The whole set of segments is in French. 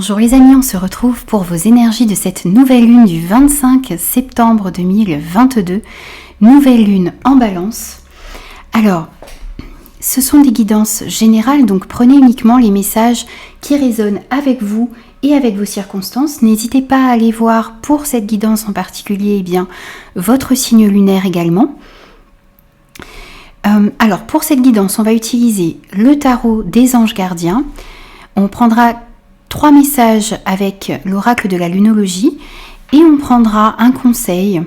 Bonjour les amis, on se retrouve pour vos énergies de cette nouvelle lune du 25 septembre 2022, nouvelle lune en Balance. Alors, ce sont des guidances générales, donc prenez uniquement les messages qui résonnent avec vous et avec vos circonstances. N'hésitez pas à aller voir pour cette guidance en particulier, votre signe lunaire également. Alors, pour cette guidance, on va utiliser le tarot des anges gardiens. On prendra 3 messages avec l'oracle de la lunologie et on prendra un conseil,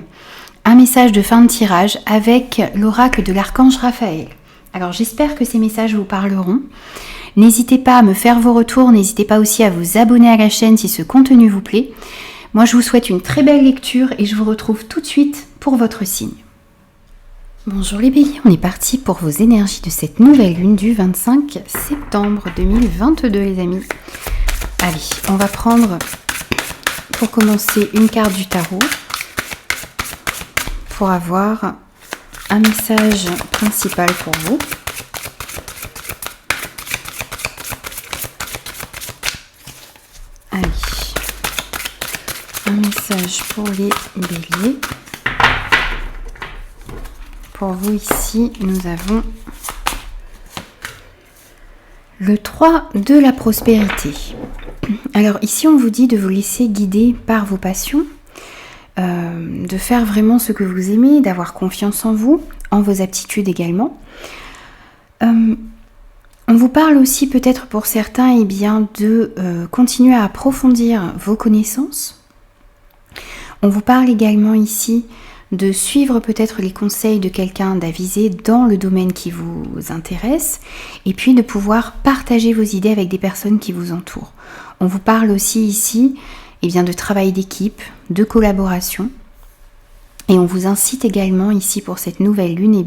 un message de fin de tirage avec l'oracle de l'archange Raphaël. Alors j'espère que ces messages vous parleront. N'hésitez pas à me faire vos retours, n'hésitez pas aussi à vous abonner à la chaîne si ce contenu vous plaît. Moi je vous souhaite une très belle lecture et je vous retrouve tout de suite pour votre signe. Bonjour les béliers, on est parti pour vos énergies de cette nouvelle lune du 25 septembre 2022 les amis. Allez, on va prendre pour commencer une carte du tarot pour avoir un message principal pour vous. Allez, un message pour les béliers. Pour vous ici, nous avons le 3 de la prospérité. Alors ici, on vous dit de vous laisser guider par vos passions, de faire vraiment ce que vous aimez, d'avoir confiance en vous, en vos aptitudes également. On vous parle aussi peut-être pour certains de continuer à approfondir vos connaissances. On vous parle également ici de suivre peut-être les conseils de quelqu'un d'avisé dans le domaine qui vous intéresse et puis de pouvoir partager vos idées avec des personnes qui vous entourent. On vous parle aussi ici de travail d'équipe, de collaboration et on vous incite également ici pour cette nouvelle lune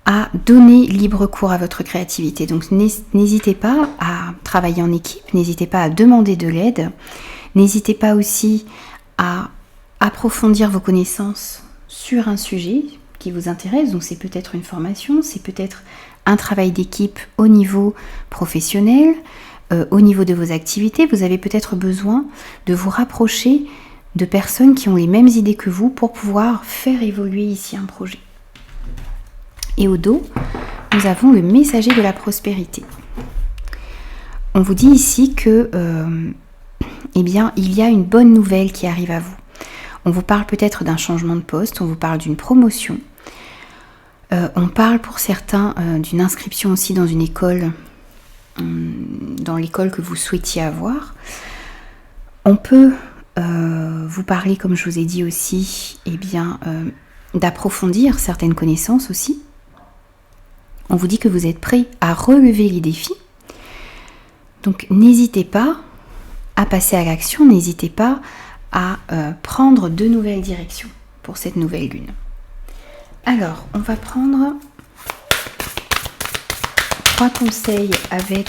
à donner libre cours à votre créativité. Donc n'hésitez pas à travailler en équipe, n'hésitez pas à demander de l'aide, n'hésitez pas aussi à approfondir vos connaissances sur un sujet qui vous intéresse. Donc c'est peut-être une formation, c'est peut-être un travail d'équipe au niveau professionnel, au niveau de vos activités. Vous avez peut-être besoin de vous rapprocher de personnes qui ont les mêmes idées que vous pour pouvoir faire évoluer ici un projet. Et au dos, nous avons le messager de la prospérité. On vous dit ici que il y a une bonne nouvelle qui arrive à vous. On vous parle peut-être d'un changement de poste, on vous parle d'une promotion. On parle pour certains d'une inscription aussi dans une école, dans l'école que vous souhaitiez avoir. On peut vous parler, comme je vous ai dit aussi, d'approfondir certaines connaissances aussi. On vous dit que vous êtes prêt à relever les défis. Donc n'hésitez pas à passer à l'action, n'hésitez pas à prendre de nouvelles directions pour cette nouvelle lune. Alors, on va prendre 3 conseils avec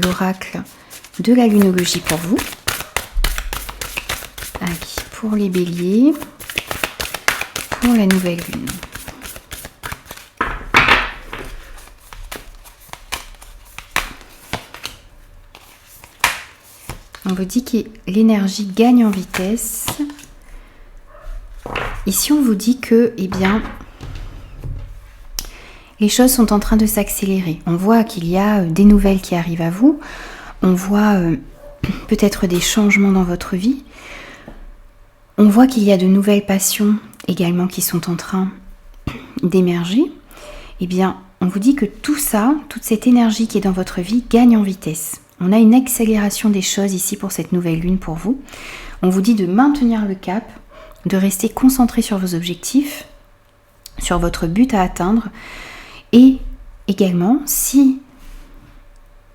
l'oracle de la lunologie pour vous. Allez, pour les béliers, pour la nouvelle lune. On vous dit que l'énergie gagne en vitesse. Ici, on vous dit que, les choses sont en train de s'accélérer. On voit qu'il y a des nouvelles qui arrivent à vous. On voit peut-être des changements dans votre vie. On voit qu'il y a de nouvelles passions également qui sont en train d'émerger. On vous dit que tout ça, toute cette énergie qui est dans votre vie gagne en vitesse. On a une accélération des choses ici pour cette nouvelle lune pour vous. On vous dit de maintenir le cap, de rester concentré sur vos objectifs, sur votre but à atteindre. Et également, si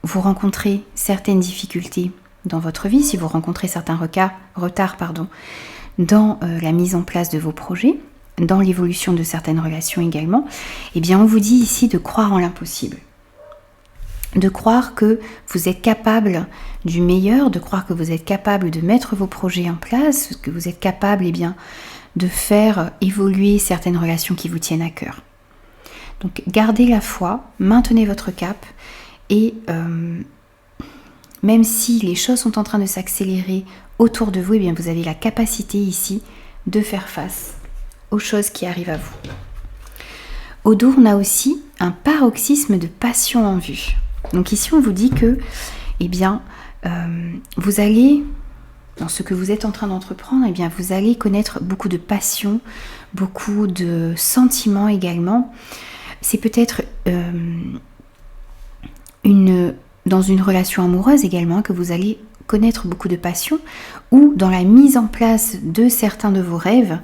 vous rencontrez certaines difficultés dans votre vie, si vous rencontrez certains retards dans la mise en place de vos projets, dans l'évolution de certaines relations également, on vous dit ici de croire en l'impossible. De croire que vous êtes capable du meilleur, de croire que vous êtes capable de mettre vos projets en place, que vous êtes capable de faire évoluer certaines relations qui vous tiennent à cœur. Donc gardez la foi, maintenez votre cap et même si les choses sont en train de s'accélérer autour de vous, eh bien vous avez la capacité ici de faire face aux choses qui arrivent à vous. Au dos, on a aussi un paroxysme de passion en vue. Donc ici, on vous dit que, eh bien, vous allez, dans ce que vous êtes en train d'entreprendre, eh bien, vous allez connaître beaucoup de passion, beaucoup de sentiments également. C'est peut-être dans une relation amoureuse également que vous allez connaître beaucoup de passion, ou dans la mise en place de certains de vos rêves,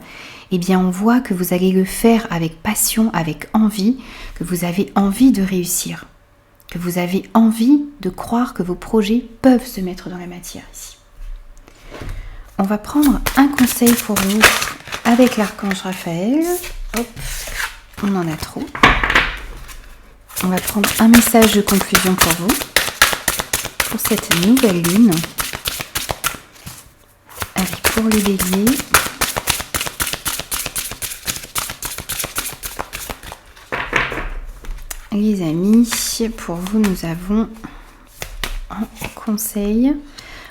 eh bien on voit que vous allez le faire avec passion, avec envie, que vous avez envie de réussir, que vous avez envie de croire que vos projets peuvent se mettre dans la matière ici. On va prendre un conseil pour vous avec l'archange Raphaël. Hop, on en a trop. On va prendre un message de conclusion pour vous, pour cette nouvelle lune. Allez, pour les béliers. Les amis, pour vous, nous avons un conseil.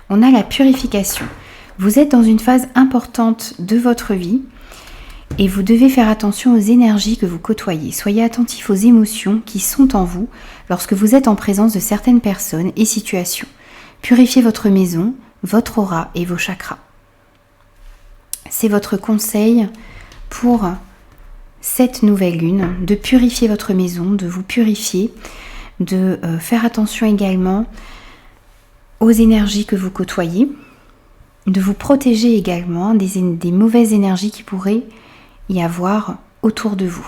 On a la purification. Vous êtes dans une phase importante de votre vie et vous devez faire attention aux énergies que vous côtoyez. Soyez attentif aux émotions qui sont en vous lorsque vous êtes en présence de certaines personnes et situations. Purifiez votre maison, votre aura et vos chakras. C'est votre conseil pour cette nouvelle lune, de purifier votre maison, de vous purifier, de faire attention également aux énergies que vous côtoyez, de vous protéger également des mauvaises énergies qui pourraient y avoir autour de vous.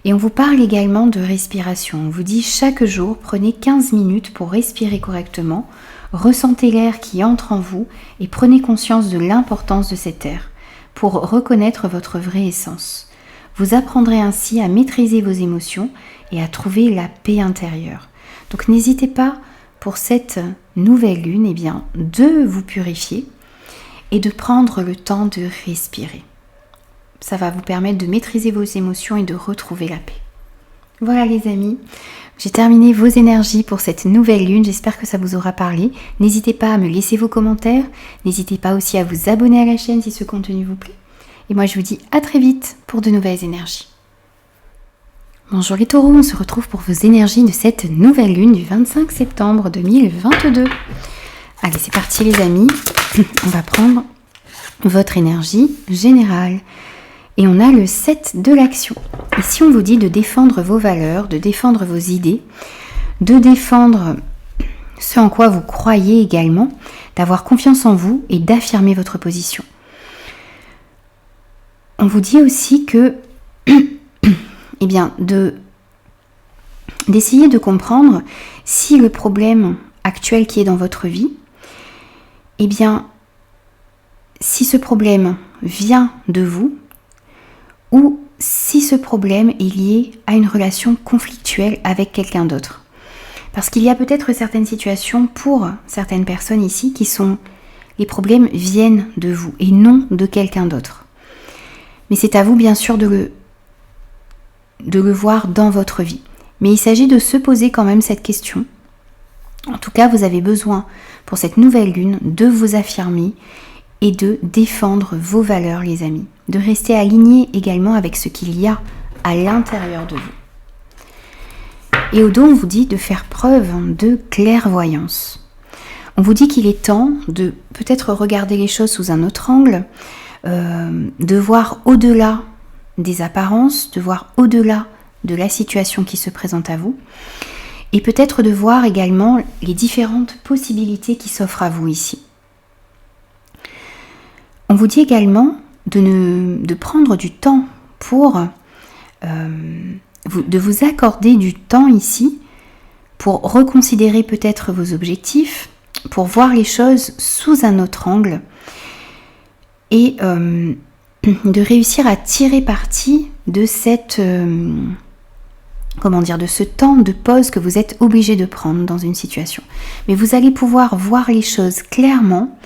Et on vous parle également de respiration. On vous dit chaque jour, prenez 15 minutes pour respirer correctement, ressentez l'air qui entre en vous et prenez conscience de l'importance de cet air pour reconnaître votre vraie essence. Vous apprendrez ainsi à maîtriser vos émotions et à trouver la paix intérieure. Donc n'hésitez pas pour cette nouvelle lune, eh bien, de vous purifier et de prendre le temps de respirer. Ça va vous permettre de maîtriser vos émotions et de retrouver la paix. Voilà les amis, j'ai terminé vos énergies pour cette nouvelle lune. J'espère que ça vous aura parlé. N'hésitez pas à me laisser vos commentaires. N'hésitez pas aussi à vous abonner à la chaîne si ce contenu vous plaît. Et moi je vous dis à très vite pour de nouvelles énergies. Bonjour les taureaux, on se retrouve pour vos énergies de cette nouvelle lune du 25 septembre 2022. Allez, c'est parti les amis. On va prendre votre énergie générale. Et on a le 7 de l'action. Ici, on vous dit de défendre vos valeurs, de défendre vos idées, de défendre ce en quoi vous croyez également, d'avoir confiance en vous et d'affirmer votre position. On vous dit aussi que eh bien, d'essayer de comprendre si le problème actuel qui est dans votre vie, eh bien, si ce problème vient de vous ou si ce problème est lié à une relation conflictuelle avec quelqu'un d'autre. Parce qu'il y a peut-être certaines situations pour certaines personnes ici qui sont, les problèmes viennent de vous et non de quelqu'un d'autre. Mais c'est à vous bien sûr de le voir dans votre vie. Mais il s'agit de se poser quand même cette question. En tout cas, vous avez besoin pour cette nouvelle lune de vous affirmer et de défendre vos valeurs les amis. De rester aligné également avec ce qu'il y a à l'intérieur de vous. Et au dos, on vous dit de faire preuve de clairvoyance. On vous dit qu'il est temps de peut-être regarder les choses sous un autre angle, de voir au-delà des apparences, de voir au-delà de la situation qui se présente à vous, et peut-être de voir également les différentes possibilités qui s'offrent à vous ici. On vous dit également de prendre du temps pour de vous accorder du temps ici pour reconsidérer peut-être vos objectifs, pour voir les choses sous un autre angle et de réussir à tirer parti de cette de ce temps de pause que vous êtes obligé de prendre dans une situation. Mais vous allez pouvoir voir les choses clairement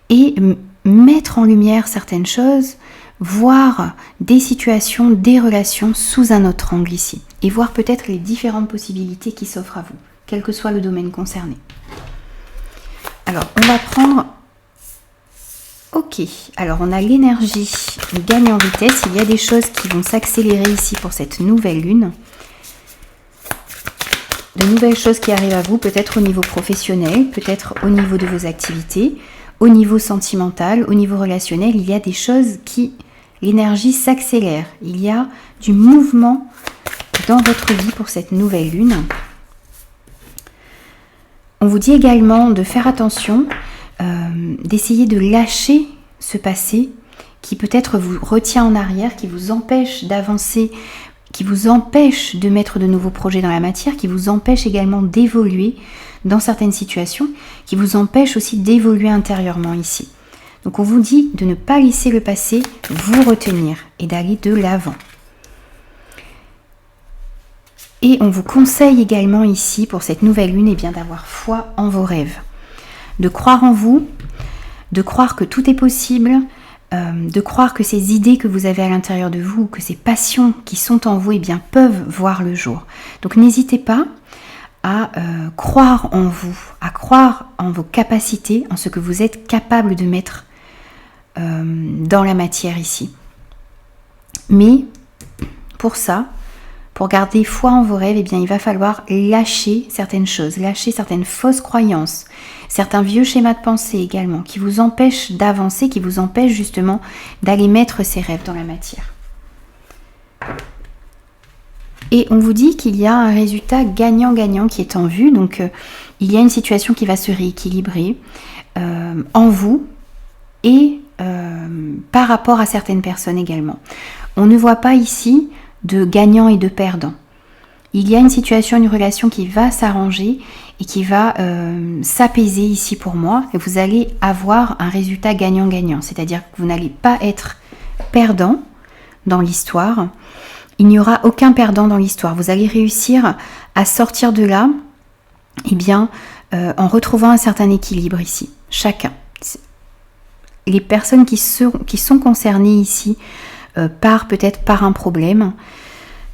et mettre en lumière certaines choses, voir des situations, des relations sous un autre angle ici et voir peut-être les différentes possibilités qui s'offrent à vous, quel que soit le domaine concerné. Alors, on va prendre... Ok, alors on a l'énergie gagne en vitesse. Il y a des choses qui vont s'accélérer ici pour cette nouvelle lune. De nouvelles choses qui arrivent à vous, peut-être au niveau professionnel, peut-être au niveau de vos activités, au niveau sentimental, au niveau relationnel. Il y a des choses qui... L'énergie s'accélère. Il y a du mouvement dans votre vie pour cette nouvelle lune. On vous dit également de faire attention, d'essayer de lâcher ce passé qui peut-être vous retient en arrière, qui vous empêche d'avancer, qui vous empêche de mettre de nouveaux projets dans la matière, qui vous empêche également d'évoluer dans certaines situations, qui vous empêche aussi d'évoluer intérieurement ici. Donc on vous dit de ne pas laisser le passé vous retenir et d'aller de l'avant. Et on vous conseille également ici pour cette nouvelle lune eh bien d'avoir foi en vos rêves, de croire en vous, de croire que tout est possible, de croire que ces idées que vous avez à l'intérieur de vous, que ces passions qui sont en vous eh bien peuvent voir le jour. Donc n'hésitez pas à croire en vous, à croire en vos capacités, en ce que vous êtes capable de mettre dans la matière ici. Mais pour ça, pour garder foi en vos rêves, eh bien, il va falloir lâcher certaines choses, lâcher certaines fausses croyances, certains vieux schémas de pensée également, qui vous empêchent d'avancer, qui vous empêchent justement d'aller mettre ces rêves dans la matière. Et on vous dit qu'il y a un résultat gagnant-gagnant qui est en vue, donc il y a une situation qui va se rééquilibrer en vous et par rapport à certaines personnes également. On ne voit pas ici de gagnants et de perdants. Il y a une situation, une relation qui va s'arranger et qui va s'apaiser ici pour moi, et vous allez avoir un résultat gagnant-gagnant, c'est-à-dire que vous n'allez pas être perdant dans l'histoire. Il n'y aura aucun perdant dans l'histoire. Vous allez réussir à sortir de là eh bien, en retrouvant un certain équilibre ici, chacun. Les personnes qui sont concernées ici peut-être par un problème.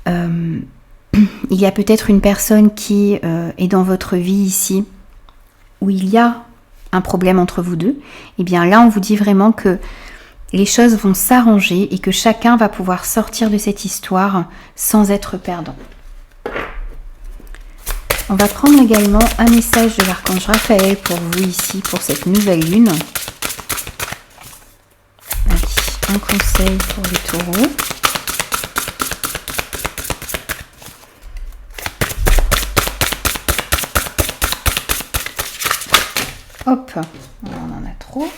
Il y a peut-être une personne qui est dans votre vie ici où il y a un problème entre vous deux. Et bien là, on vous dit vraiment que les choses vont s'arranger et que chacun va pouvoir sortir de cette histoire sans être perdant. On va prendre également un message de l'archange Raphaël pour vous ici, pour cette nouvelle lune. Un conseil pour les taureaux. Hop, on en a trop.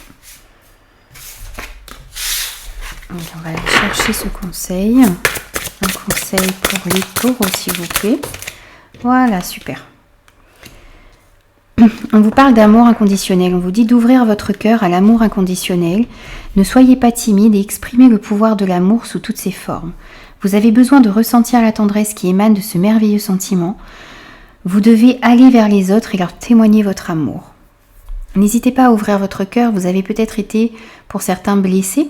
Donc on va aller chercher ce conseil. Un conseil pour les taureaux, s'il vous plaît. Voilà, super. On vous parle d'amour inconditionnel. On vous dit d'ouvrir votre cœur à l'amour inconditionnel. Ne soyez pas timide et exprimez le pouvoir de l'amour sous toutes ses formes. Vous avez besoin de ressentir la tendresse qui émane de ce merveilleux sentiment. Vous devez aller vers les autres et leur témoigner votre amour. N'hésitez pas à ouvrir votre cœur. Vous avez peut-être été, pour certains, blessés.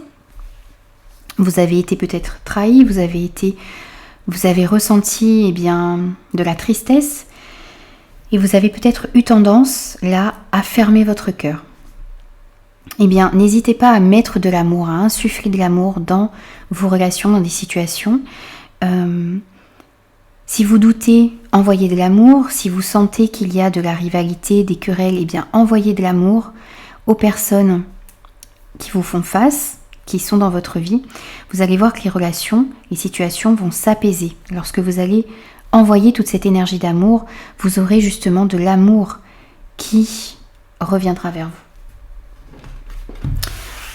Vous avez été peut-être trahi. Vous avez ressenti bien, de la tristesse. Et vous avez peut-être eu tendance, là, à fermer votre cœur. Eh bien, n'hésitez pas à mettre de l'amour, à insuffler de l'amour dans vos relations, dans des situations. Si vous doutez, envoyez de l'amour. Si vous sentez qu'il y a de la rivalité, des querelles, eh bien, envoyez de l'amour aux personnes qui vous font face, qui sont dans votre vie. Vous allez voir que les relations, les situations vont s'apaiser. Lorsque vous allez envoyer toute cette énergie d'amour, vous aurez justement de l'amour qui reviendra vers vous.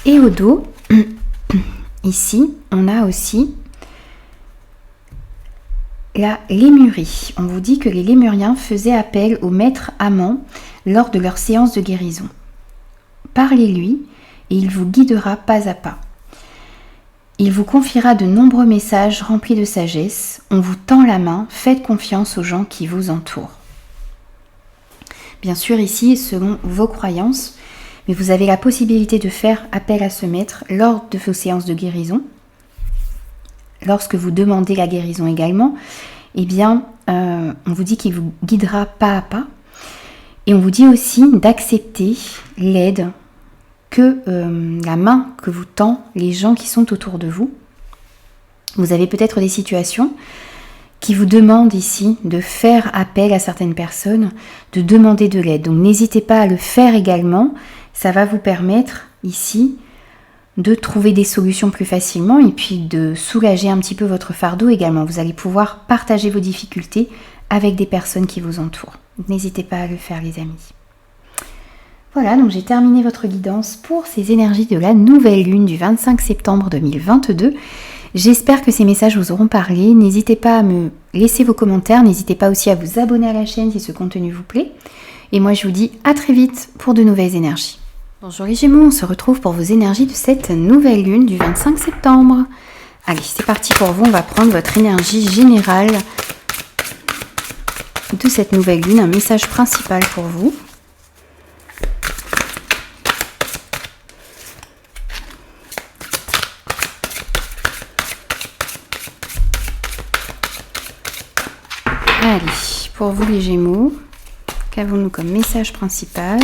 Et au dos, ici, on a aussi la lémurie. On vous dit que les lémuriens faisaient appel au maître amant lors de leur séance de guérison. Parlez-lui et il vous guidera pas à pas. Il vous confiera de nombreux messages remplis de sagesse. On vous tend la main, faites confiance aux gens qui vous entourent. Bien sûr, ici, selon vos croyances, mais vous avez la possibilité de faire appel à ce maître lors de vos séances de guérison. Lorsque vous demandez la guérison également, eh bien, on vous dit qu'il vous guidera pas à pas. Et on vous dit aussi d'accepter l'aide que la main que vous tend les gens qui sont autour de vous. Vous avez peut-être des situations qui vous demandent ici de faire appel à certaines personnes, de demander de l'aide. Donc n'hésitez pas à le faire également, ça va vous permettre ici de trouver des solutions plus facilement et puis de soulager un petit peu votre fardeau également. Vous allez pouvoir partager vos difficultés avec des personnes qui vous entourent. N'hésitez pas à le faire les amis. Voilà, donc j'ai terminé votre guidance pour ces énergies de la nouvelle lune du 25 septembre 2022. J'espère que ces messages vous auront parlé. N'hésitez pas à me laisser vos commentaires. N'hésitez pas aussi à vous abonner à la chaîne si ce contenu vous plaît. Et moi, je vous dis à très vite pour de nouvelles énergies. Bonjour les Gémeaux, on se retrouve pour vos énergies de cette nouvelle lune du 25 septembre. Allez, c'est parti pour vous. On va prendre votre énergie générale de cette nouvelle lune. Un message principal pour vous. Allez, pour vous les Gémeaux, qu'avons-nous comme message principal?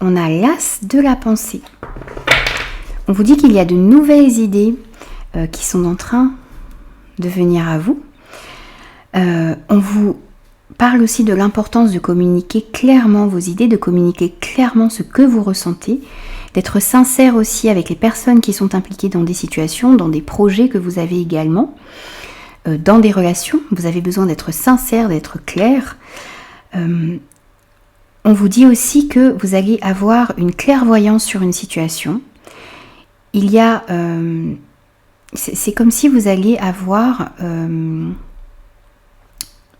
On a l'as de la pensée. On vous dit qu'il y a de nouvelles idées qui sont en train de venir à vous. On vous parle aussi de l'importance de communiquer clairement vos idées, de communiquer clairement ce que vous ressentez, d'être sincère aussi avec les personnes qui sont impliquées dans des situations, dans des projets que vous avez également. Dans des relations, vous avez besoin d'être sincère, d'être clair. On vous dit aussi que vous allez avoir une clairvoyance sur une situation. Il y a... c'est comme si vous alliez avoir...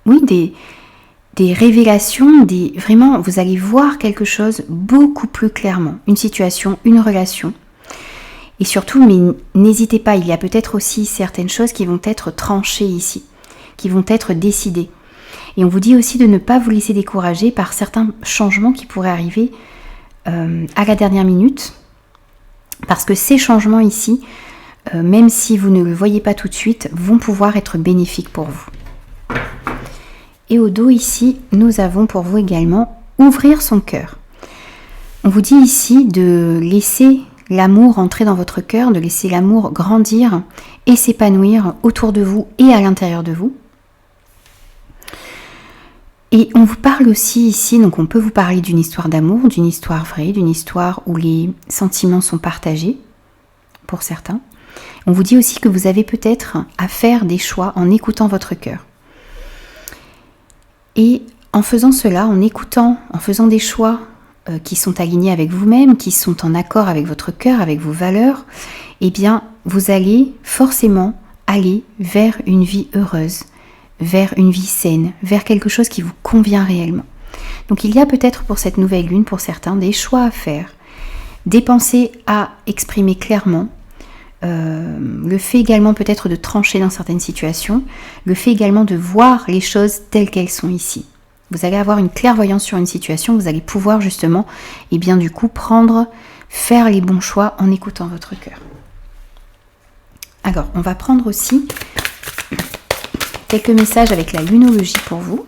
oui, des révélations, vraiment, vous allez voir quelque chose beaucoup plus clairement. Une situation, une relation. Et surtout, mais n'hésitez pas, il y a peut-être aussi certaines choses qui vont être tranchées ici, qui vont être décidées. Et on vous dit aussi de ne pas vous laisser décourager par certains changements qui pourraient arriver à la dernière minute. Parce que ces changements ici, même si vous ne le voyez pas tout de suite, vont pouvoir être bénéfiques pour vous. Et au dos ici, nous avons pour vous également ouvrir son cœur. On vous dit ici de laisser l'amour entrer dans votre cœur, de laisser l'amour grandir et s'épanouir autour de vous et à l'intérieur de vous. Et on vous parle aussi ici, donc on peut vous parler d'une histoire d'amour, d'une histoire vraie, d'une histoire où les sentiments sont partagés pour certains. On vous dit aussi que vous avez peut-être à faire des choix en écoutant votre cœur. Et en faisant cela, en écoutant, en faisant des choix qui sont alignés avec vous-même, qui sont en accord avec votre cœur, avec vos valeurs, eh bien, vous allez forcément aller vers une vie heureuse, vers une vie saine, vers quelque chose qui vous convient réellement. Donc il y a peut-être pour cette nouvelle lune, pour certains, des choix à faire, des pensées à exprimer clairement, le fait également peut-être de trancher dans certaines situations, le fait également de voir les choses telles qu'elles sont ici. Vous allez avoir une clairvoyance sur une situation, vous allez pouvoir justement, et bien du coup, faire les bons choix en écoutant votre cœur. Alors, on va prendre aussi quelques messages avec la lunologie pour vous.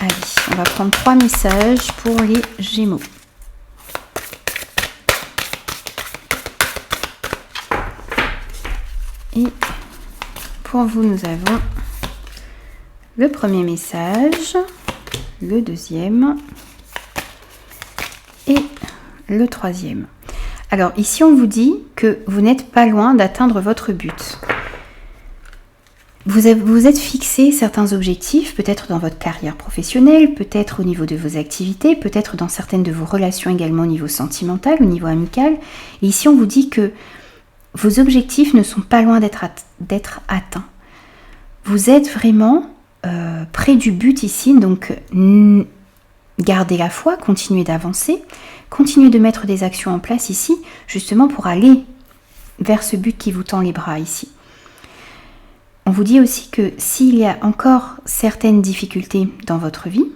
Allez, on va prendre 3 messages pour les Gémeaux. Et pour vous, nous avons le premier message, le deuxième et le troisième. Alors ici, on vous dit que vous n'êtes pas loin d'atteindre votre but. Vous êtes fixé certains objectifs, peut-être dans votre carrière professionnelle, peut-être au niveau de vos activités, peut-être dans certaines de vos relations également au niveau sentimental, au niveau amical. Et ici, on vous dit que vos objectifs ne sont pas loin d'être atteints. Vous êtes vraiment près du but ici, donc gardez la foi, continuez d'avancer, continuez de mettre des actions en place ici, justement pour aller vers ce but qui vous tend les bras ici. On vous dit aussi que s'il y a encore certaines difficultés dans votre vie,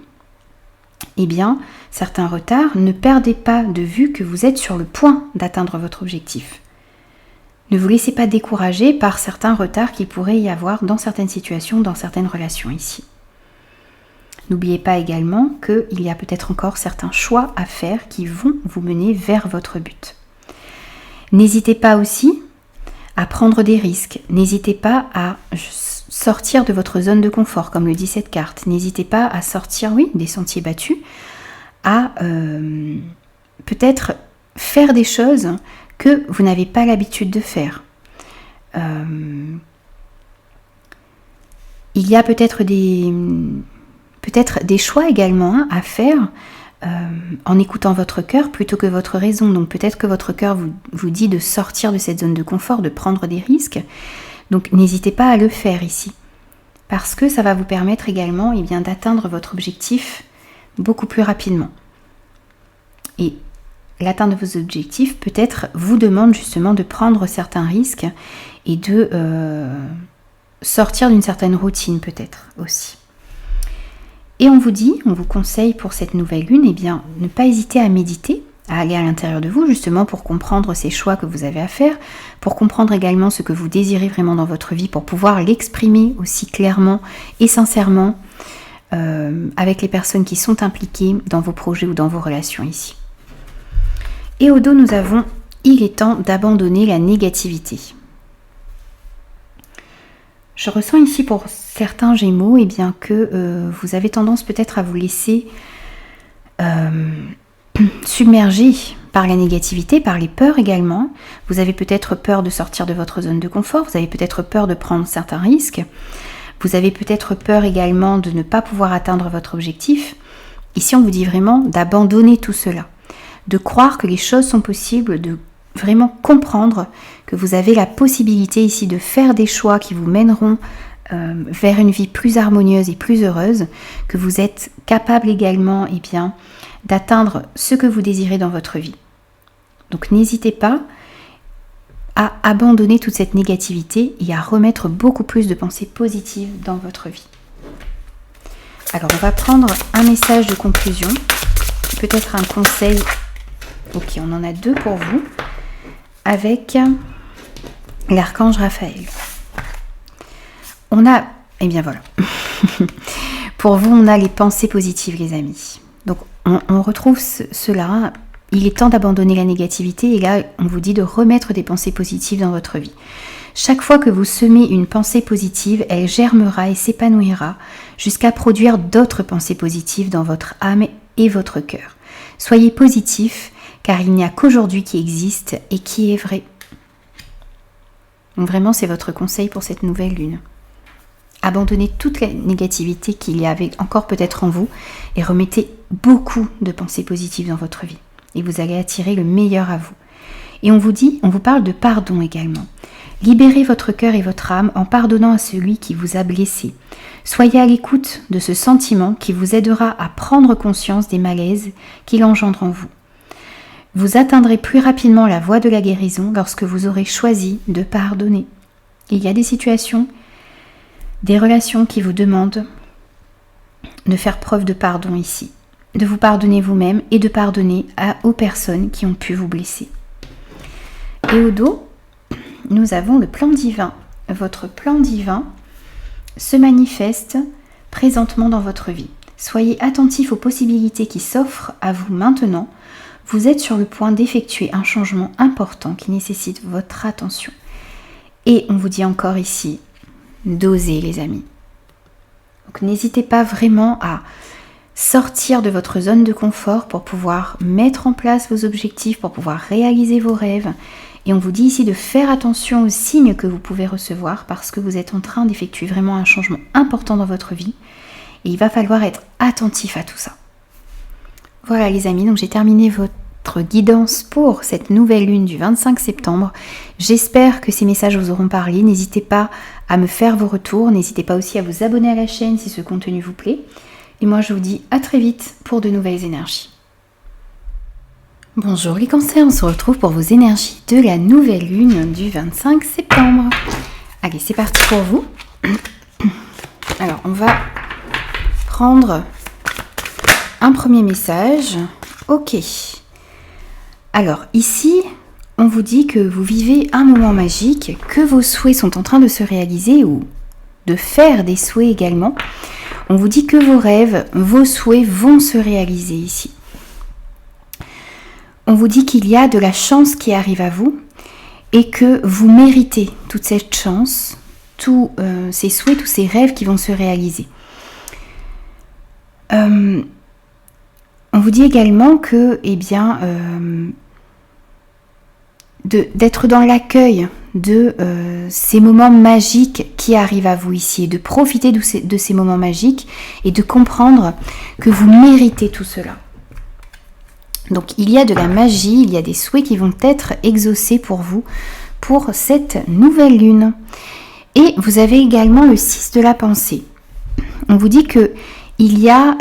eh bien, certains retards, ne perdez pas de vue que vous êtes sur le point d'atteindre votre objectif. Ne vous laissez pas décourager par certains retards qu'il pourrait y avoir dans certaines situations, dans certaines relations ici. N'oubliez pas également qu'il y a peut-être encore certains choix à faire qui vont vous mener vers votre but. N'hésitez pas aussi à prendre des risques. N'hésitez pas à sortir de votre zone de confort, comme le dit cette carte. N'hésitez pas à sortir, oui, des sentiers battus, à peut-être faire des choses que vous n'avez pas l'habitude de faire. Il y a peut-être des choix également à faire en écoutant votre cœur plutôt que votre raison. Donc peut-être que votre cœur vous dit de sortir de cette zone de confort, de prendre des risques. Donc n'hésitez pas à le faire ici. Parce que ça va vous permettre également d'atteindre votre objectif beaucoup plus rapidement. Et l'atteinte de vos objectifs peut-être vous demande justement de prendre certains risques et de sortir d'une certaine routine peut-être aussi. Et on vous conseille pour cette nouvelle lune, ne pas hésiter à méditer, à aller à l'intérieur de vous justement pour comprendre ces choix que vous avez à faire, pour comprendre également ce que vous désirez vraiment dans votre vie, pour pouvoir l'exprimer aussi clairement et sincèrement avec les personnes qui sont impliquées dans vos projets ou dans vos relations ici. Et au dos, nous avons « Il est temps d'abandonner la négativité ». Je ressens ici pour certains Gémeaux que vous avez tendance peut-être à vous laisser submerger par la négativité, par les peurs également. Vous avez peut-être peur de sortir de votre zone de confort, vous avez peut-être peur de prendre certains risques, vous avez peut-être peur également de ne pas pouvoir atteindre votre objectif. Ici, on vous dit vraiment d'abandonner tout cela, de croire que les choses sont possibles, de vraiment comprendre que vous avez la possibilité ici de faire des choix qui vous mèneront vers une vie plus harmonieuse et plus heureuse, que vous êtes capable également d'atteindre ce que vous désirez dans votre vie. Donc n'hésitez pas à abandonner toute cette négativité et à remettre beaucoup plus de pensées positives dans votre vie. Alors on va prendre un message de conclusion, peut-être un conseil. Ok, on en a 2 pour vous, avec l'archange Raphaël. On a, voilà, pour vous on a les pensées positives les amis. Donc on retrouve cela, il est temps d'abandonner la négativité et là on vous dit de remettre des pensées positives dans votre vie. Chaque fois que vous semez une pensée positive, elle germera et s'épanouira jusqu'à produire d'autres pensées positives dans votre âme et votre cœur. Soyez positifs, car il n'y a qu'aujourd'hui qui existe et qui est vrai. Donc vraiment, c'est votre conseil pour cette nouvelle lune. Abandonnez toute la négativité qu'il y avait encore peut-être en vous et remettez beaucoup de pensées positives dans votre vie. Et vous allez attirer le meilleur à vous. Et on vous parle de pardon également. Libérez votre cœur et votre âme en pardonnant à celui qui vous a blessé. Soyez à l'écoute de ce sentiment qui vous aidera à prendre conscience des malaises qu'il engendre en vous. Vous atteindrez plus rapidement la voie de la guérison lorsque vous aurez choisi de pardonner. Il y a des situations, des relations qui vous demandent de faire preuve de pardon ici, de vous pardonner vous-même et de pardonner aux personnes qui ont pu vous blesser. Et au dos, nous avons le plan divin. Votre plan divin se manifeste présentement dans votre vie. Soyez attentifs aux possibilités qui s'offrent à vous maintenant. Vous êtes sur le point d'effectuer un changement important qui nécessite votre attention. Et on vous dit encore ici, d'oser les amis. Donc n'hésitez pas vraiment à sortir de votre zone de confort pour pouvoir mettre en place vos objectifs, pour pouvoir réaliser vos rêves. Et on vous dit ici de faire attention aux signes que vous pouvez recevoir parce que vous êtes en train d'effectuer vraiment un changement important dans votre vie. Et il va falloir être attentif à tout ça. Voilà les amis, donc j'ai terminé votre guidance pour cette nouvelle lune du 25 septembre. J'espère que ces messages vous auront parlé. N'hésitez pas à me faire vos retours. N'hésitez pas aussi à vous abonner à la chaîne si ce contenu vous plaît. Et moi je vous dis à très vite pour de nouvelles énergies. Bonjour les cancers, on se retrouve pour vos énergies de la nouvelle lune du 25 septembre. Allez, c'est parti pour vous. Alors, on va prendre un premier message. Ok. Alors, ici, on vous dit que vous vivez un moment magique, que vos souhaits sont en train de se réaliser ou de faire des souhaits également. On vous dit que vos rêves, vos souhaits vont se réaliser ici. On vous dit qu'il y a de la chance qui arrive à vous et que vous méritez toute cette chance, tous ces souhaits, tous ces rêves qui vont se réaliser. On vous dit également que, d'être dans l'accueil de ces moments magiques qui arrivent à vous ici, et de profiter de ces moments magiques et de comprendre que vous méritez tout cela. Donc il y a de la magie, il y a des souhaits qui vont être exaucés pour vous pour cette nouvelle lune. Et vous avez également le 6 de la pensée. On vous dit que il y a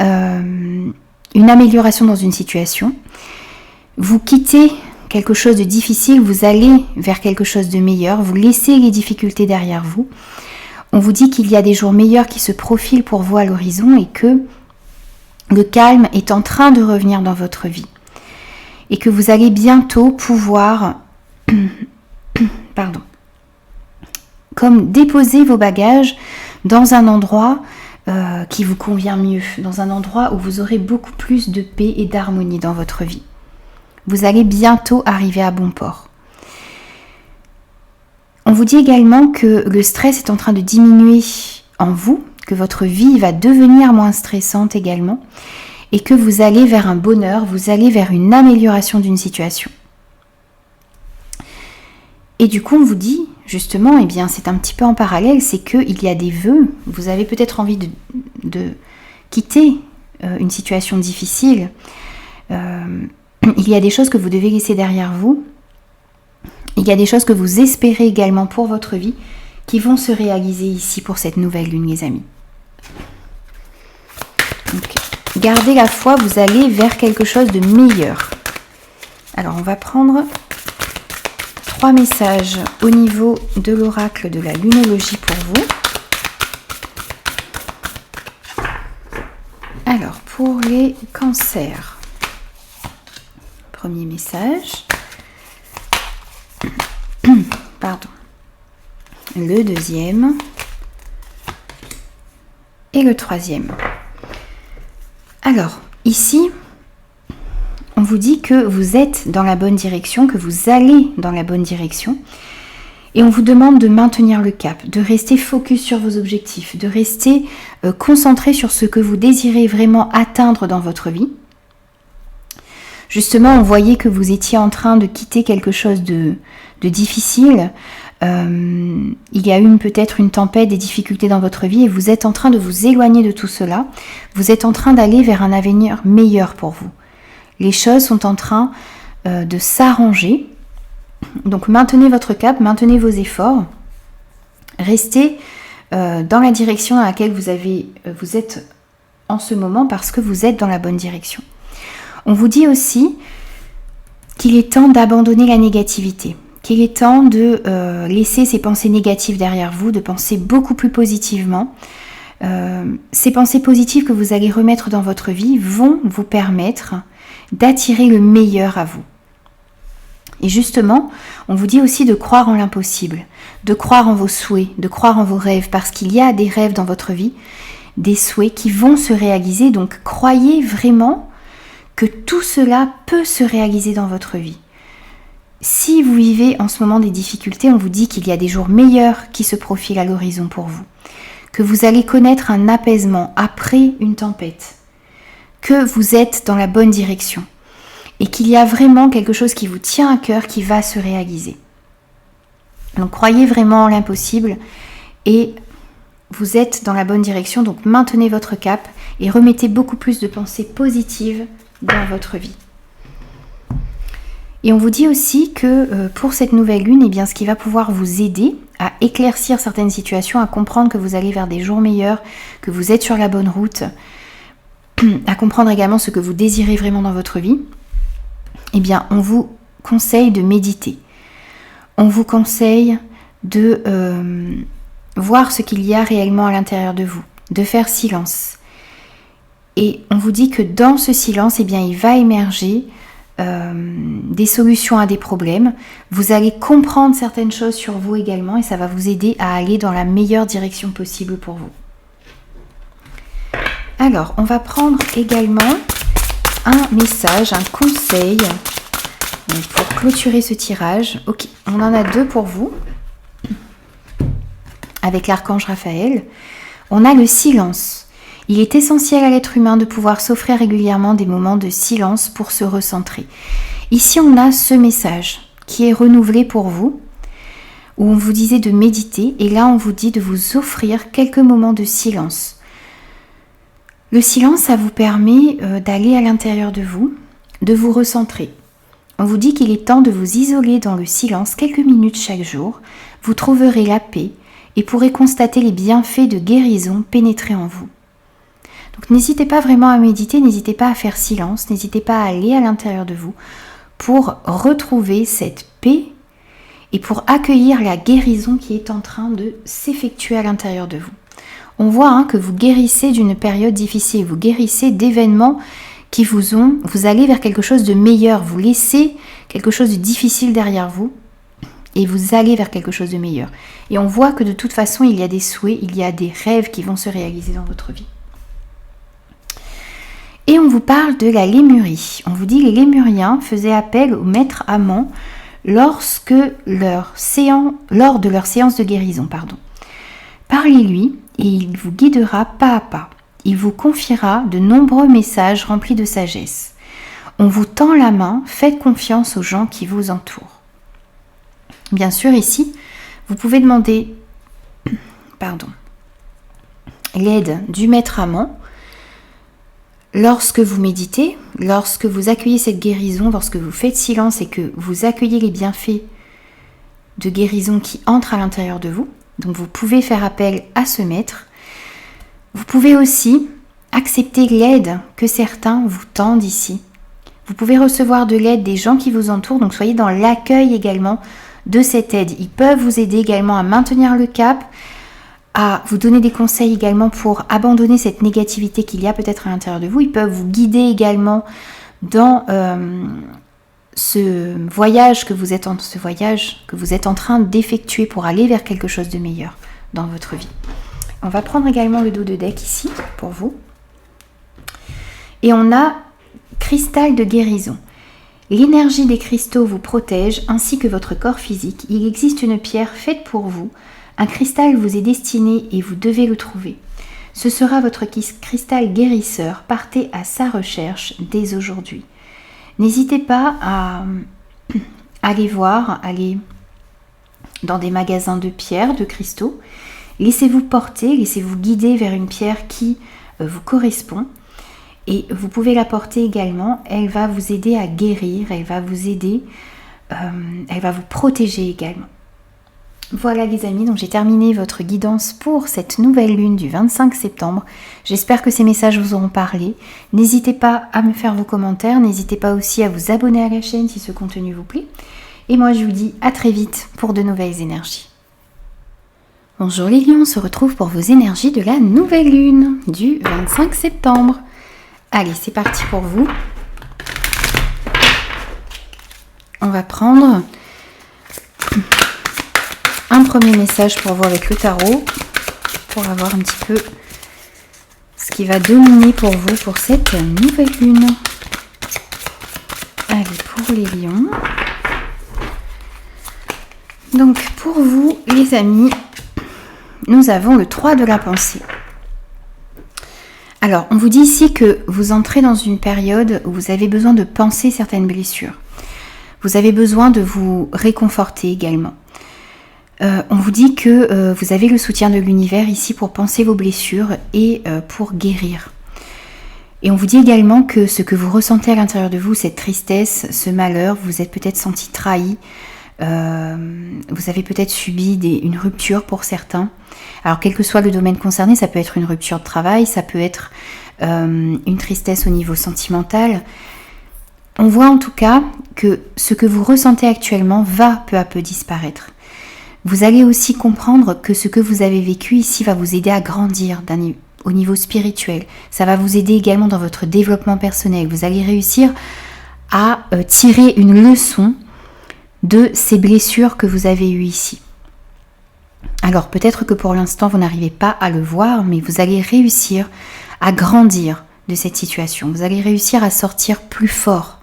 une amélioration dans une situation. Vous quittez quelque chose de difficile, vous allez vers quelque chose de meilleur, vous laissez les difficultés derrière vous. On vous dit qu'il y a des jours meilleurs qui se profilent pour vous à l'horizon et que le calme est en train de revenir dans votre vie. Et que vous allez bientôt pouvoir comme déposer vos bagages dans un endroit qui vous convient mieux, dans un endroit où vous aurez beaucoup plus de paix et d'harmonie dans votre vie. Vous allez bientôt arriver à bon port. On vous dit également que le stress est en train de diminuer en vous, que votre vie va devenir moins stressante également, et que vous allez vers un bonheur, vous allez vers une amélioration d'une situation. Et du coup, on vous dit, justement, c'est un petit peu en parallèle, c'est qu'il y a des vœux, vous avez peut-être envie de quitter une situation difficile, il y a des choses que vous devez laisser derrière vous, il y a des choses que vous espérez également pour votre vie, qui vont se réaliser ici pour cette nouvelle lune, les amis. Donc, gardez la foi, vous allez vers quelque chose de meilleur. Alors, on va prendre 3 messages au niveau de l'oracle de la lunologie pour vous. Alors, pour les cancers, premier message. Pardon. Le deuxième. Et le troisième. Alors, ici, on vous dit que vous êtes dans la bonne direction, que vous allez dans la bonne direction. Et on vous demande de maintenir le cap, de rester focus sur vos objectifs, de rester concentré sur ce que vous désirez vraiment atteindre dans votre vie. Justement, on voyait que vous étiez en train de quitter quelque chose de difficile. Il y a eu peut-être une tempête, des difficultés dans votre vie et vous êtes en train de vous éloigner de tout cela. Vous êtes en train d'aller vers un avenir meilleur pour vous. Les choses sont en train de s'arranger. Donc maintenez votre cap, maintenez vos efforts. Restez dans la direction dans laquelle vous êtes en ce moment parce que vous êtes dans la bonne direction. On vous dit aussi qu'il est temps d'abandonner la négativité, qu'il est temps de laisser ces pensées négatives derrière vous, de penser beaucoup plus positivement. Ces pensées positives que vous allez remettre dans votre vie vont vous permettre d'attirer le meilleur à vous. Et justement, on vous dit aussi de croire en l'impossible, de croire en vos souhaits, de croire en vos rêves, parce qu'il y a des rêves dans votre vie, des souhaits qui vont se réaliser. Donc croyez vraiment que tout cela peut se réaliser dans votre vie. Si vous vivez en ce moment des difficultés, on vous dit qu'il y a des jours meilleurs qui se profilent à l'horizon pour vous, que vous allez connaître un apaisement après une tempête, que vous êtes dans la bonne direction et qu'il y a vraiment quelque chose qui vous tient à cœur qui va se réaliser. Donc croyez vraiment en l'impossible et vous êtes dans la bonne direction, donc maintenez votre cap et remettez beaucoup plus de pensées positives dans votre vie. Et on vous dit aussi que pour cette nouvelle lune, ce qui va pouvoir vous aider à éclaircir certaines situations, à comprendre que vous allez vers des jours meilleurs, que vous êtes sur la bonne route, à comprendre également ce que vous désirez vraiment dans votre vie, on vous conseille de méditer. On vous conseille de voir ce qu'il y a réellement à l'intérieur de vous, de faire silence. Et on vous dit que dans ce silence, il va émerger des solutions à des problèmes. Vous allez comprendre certaines choses sur vous également et ça va vous aider à aller dans la meilleure direction possible pour vous. Alors, on va prendre également un message, un conseil pour clôturer ce tirage. Ok, on en a 2 pour vous. Avec l'archange Raphaël. On a le silence. Il est essentiel à l'être humain de pouvoir s'offrir régulièrement des moments de silence pour se recentrer. Ici, on a ce message qui est renouvelé pour vous, où on vous disait de méditer, et là, on vous dit de vous offrir quelques moments de silence. Le silence, ça vous permet d'aller à l'intérieur de vous recentrer. On vous dit qu'il est temps de vous isoler dans le silence quelques minutes chaque jour. Vous trouverez la paix et pourrez constater les bienfaits de guérison pénétrer en vous. Donc n'hésitez pas vraiment à méditer, n'hésitez pas à faire silence, n'hésitez pas à aller à l'intérieur de vous pour retrouver cette paix et pour accueillir la guérison qui est en train de s'effectuer à l'intérieur de vous. On voit que vous guérissez d'une période difficile, vous guérissez d'événements qui vous allez vers quelque chose de meilleur, vous laissez quelque chose de difficile derrière vous et vous allez vers quelque chose de meilleur. Et on voit que de toute façon, il y a des souhaits, il y a des rêves qui vont se réaliser dans votre vie. Et on vous parle de la Lémurie. On vous dit que les Lémuriens faisaient appel au maître amant lors de leur séance de guérison. Parlez-lui et il vous guidera pas à pas. Il vous confiera de nombreux messages remplis de sagesse. On vous tend la main, faites confiance aux gens qui vous entourent. Bien sûr, ici, vous pouvez demander l'aide du maître amant lorsque vous méditez, lorsque vous accueillez cette guérison, lorsque vous faites silence et que vous accueillez les bienfaits de guérison qui entrent à l'intérieur de vous. Donc vous pouvez faire appel à ce maître. Vous pouvez aussi accepter l'aide que certains vous tendent ici. Vous pouvez recevoir de l'aide des gens qui vous entourent, donc soyez dans l'accueil également de cette aide. Ils peuvent vous aider également à maintenir le cap, à vous donner des conseils également pour abandonner cette négativité qu'il y a peut-être à l'intérieur de vous. Ils peuvent vous guider également dans ce voyage que vous êtes en train d'effectuer pour aller vers quelque chose de meilleur dans votre vie. On va prendre également le dos de deck ici pour vous. Et on a cristal de guérison. L'énergie des cristaux vous protège ainsi que votre corps physique. Il existe une pierre faite pour vous. Un cristal vous est destiné et vous devez le trouver. Ce sera votre cristal guérisseur. Partez à sa recherche dès aujourd'hui. N'hésitez pas à aller dans des magasins de pierres, de cristaux. Laissez-vous porter, laissez-vous guider vers une pierre qui vous correspond. Et vous pouvez la porter également. Elle va vous aider à guérir, elle va vous aider, elle va vous protéger également. Voilà les amis, donc j'ai terminé votre guidance pour cette nouvelle lune du 25 septembre. J'espère que ces messages vous auront parlé. N'hésitez pas à me faire vos commentaires, n'hésitez pas aussi à vous abonner à la chaîne si ce contenu vous plaît. Et moi je vous dis à très vite pour de nouvelles énergies. Bonjour les lions, on se retrouve pour vos énergies de la nouvelle lune du 25 septembre. Allez, c'est parti pour vous. On va prendre un premier message pour vous avec le tarot, pour avoir un petit peu ce qui va dominer pour vous pour cette nouvelle lune. Allez, pour les lions. Donc, pour vous, les amis, nous avons le 3 de la pensée. Alors, on vous dit ici que vous entrez dans une période où vous avez besoin de penser certaines blessures. Vous avez besoin de vous réconforter également. On vous dit que vous avez le soutien de l'univers ici pour penser vos blessures et pour guérir. Et on vous dit également que ce que vous ressentez à l'intérieur de vous, cette tristesse, ce malheur, vous êtes peut-être senti trahi, vous avez peut-être subi une rupture pour certains. Alors quel que soit le domaine concerné, ça peut être une rupture de travail, ça peut être une tristesse au niveau sentimental. On voit en tout cas que ce que vous ressentez actuellement va peu à peu disparaître. Vous allez aussi comprendre que ce que vous avez vécu ici va vous aider à grandir au niveau spirituel. Ça va vous aider également dans votre développement personnel. Vous allez réussir à tirer une leçon de ces blessures que vous avez eues ici. Alors peut-être que pour l'instant vous n'arrivez pas à le voir, mais vous allez réussir à grandir de cette situation. Vous allez réussir à sortir plus fort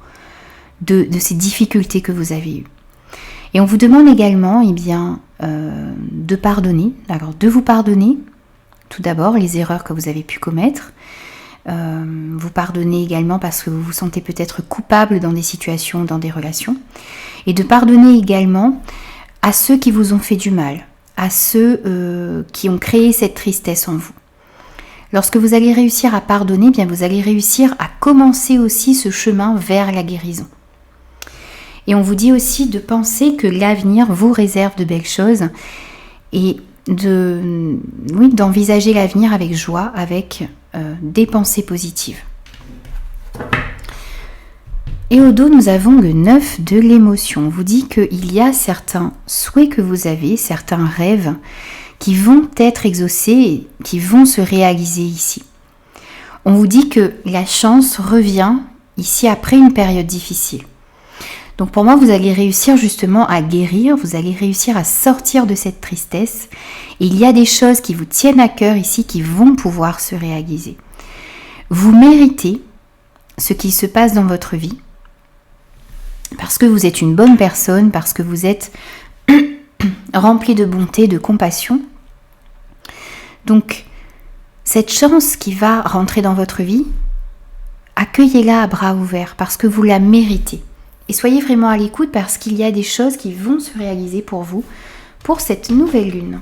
de ces difficultés que vous avez eues. Et on vous demande également de pardonner. Alors, de vous pardonner, tout d'abord, les erreurs que vous avez pu commettre. Vous pardonnez également parce que vous vous sentez peut-être coupable dans des situations, dans des relations. Et de pardonner également à ceux qui vous ont fait du mal, à ceux qui ont créé cette tristesse en vous. Lorsque vous allez réussir à pardonner, bien vous allez réussir à commencer aussi ce chemin vers la guérison. Et on vous dit aussi de penser que l'avenir vous réserve de belles choses et d'envisager l'avenir avec joie, avec des pensées positives. Et au dos, nous avons le 9 de l'émotion. On vous dit qu'il y a certains souhaits que vous avez, certains rêves qui vont être exaucés, qui vont se réaliser ici. On vous dit que la chance revient ici après une période difficile. Donc pour moi, vous allez réussir justement à guérir, vous allez réussir à sortir de cette tristesse. Et il y a des choses qui vous tiennent à cœur ici qui vont pouvoir se réaliser. Vous méritez ce qui se passe dans votre vie parce que vous êtes une bonne personne, parce que vous êtes rempli de bonté, de compassion. Donc cette chance qui va rentrer dans votre vie, accueillez-la à bras ouverts parce que vous la méritez. Et soyez vraiment à l'écoute parce qu'il y a des choses qui vont se réaliser pour vous, pour cette nouvelle lune.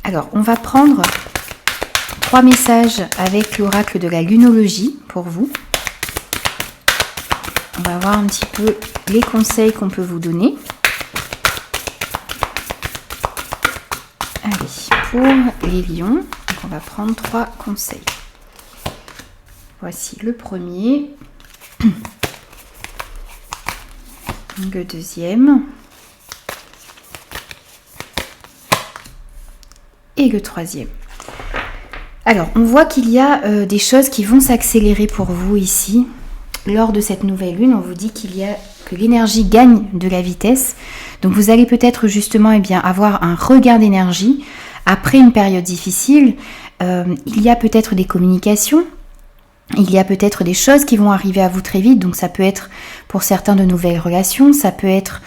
Alors, on va prendre 3 messages avec l'oracle de la lunologie pour vous. On va voir un petit peu les conseils qu'on peut vous donner. Allez, pour les lions, donc on va prendre 3 conseils. Voici le premier. Le deuxième et le troisième. Alors, on voit qu'il y a des choses qui vont s'accélérer pour vous ici. Lors de cette nouvelle lune, on vous dit que l'énergie gagne de la vitesse. Donc, vous allez peut-être justement avoir un regain d'énergie après une période difficile. Il y a peut-être des communications. Il y a peut-être des choses qui vont arriver à vous très vite, donc ça peut être pour certains de nouvelles relations, ça peut être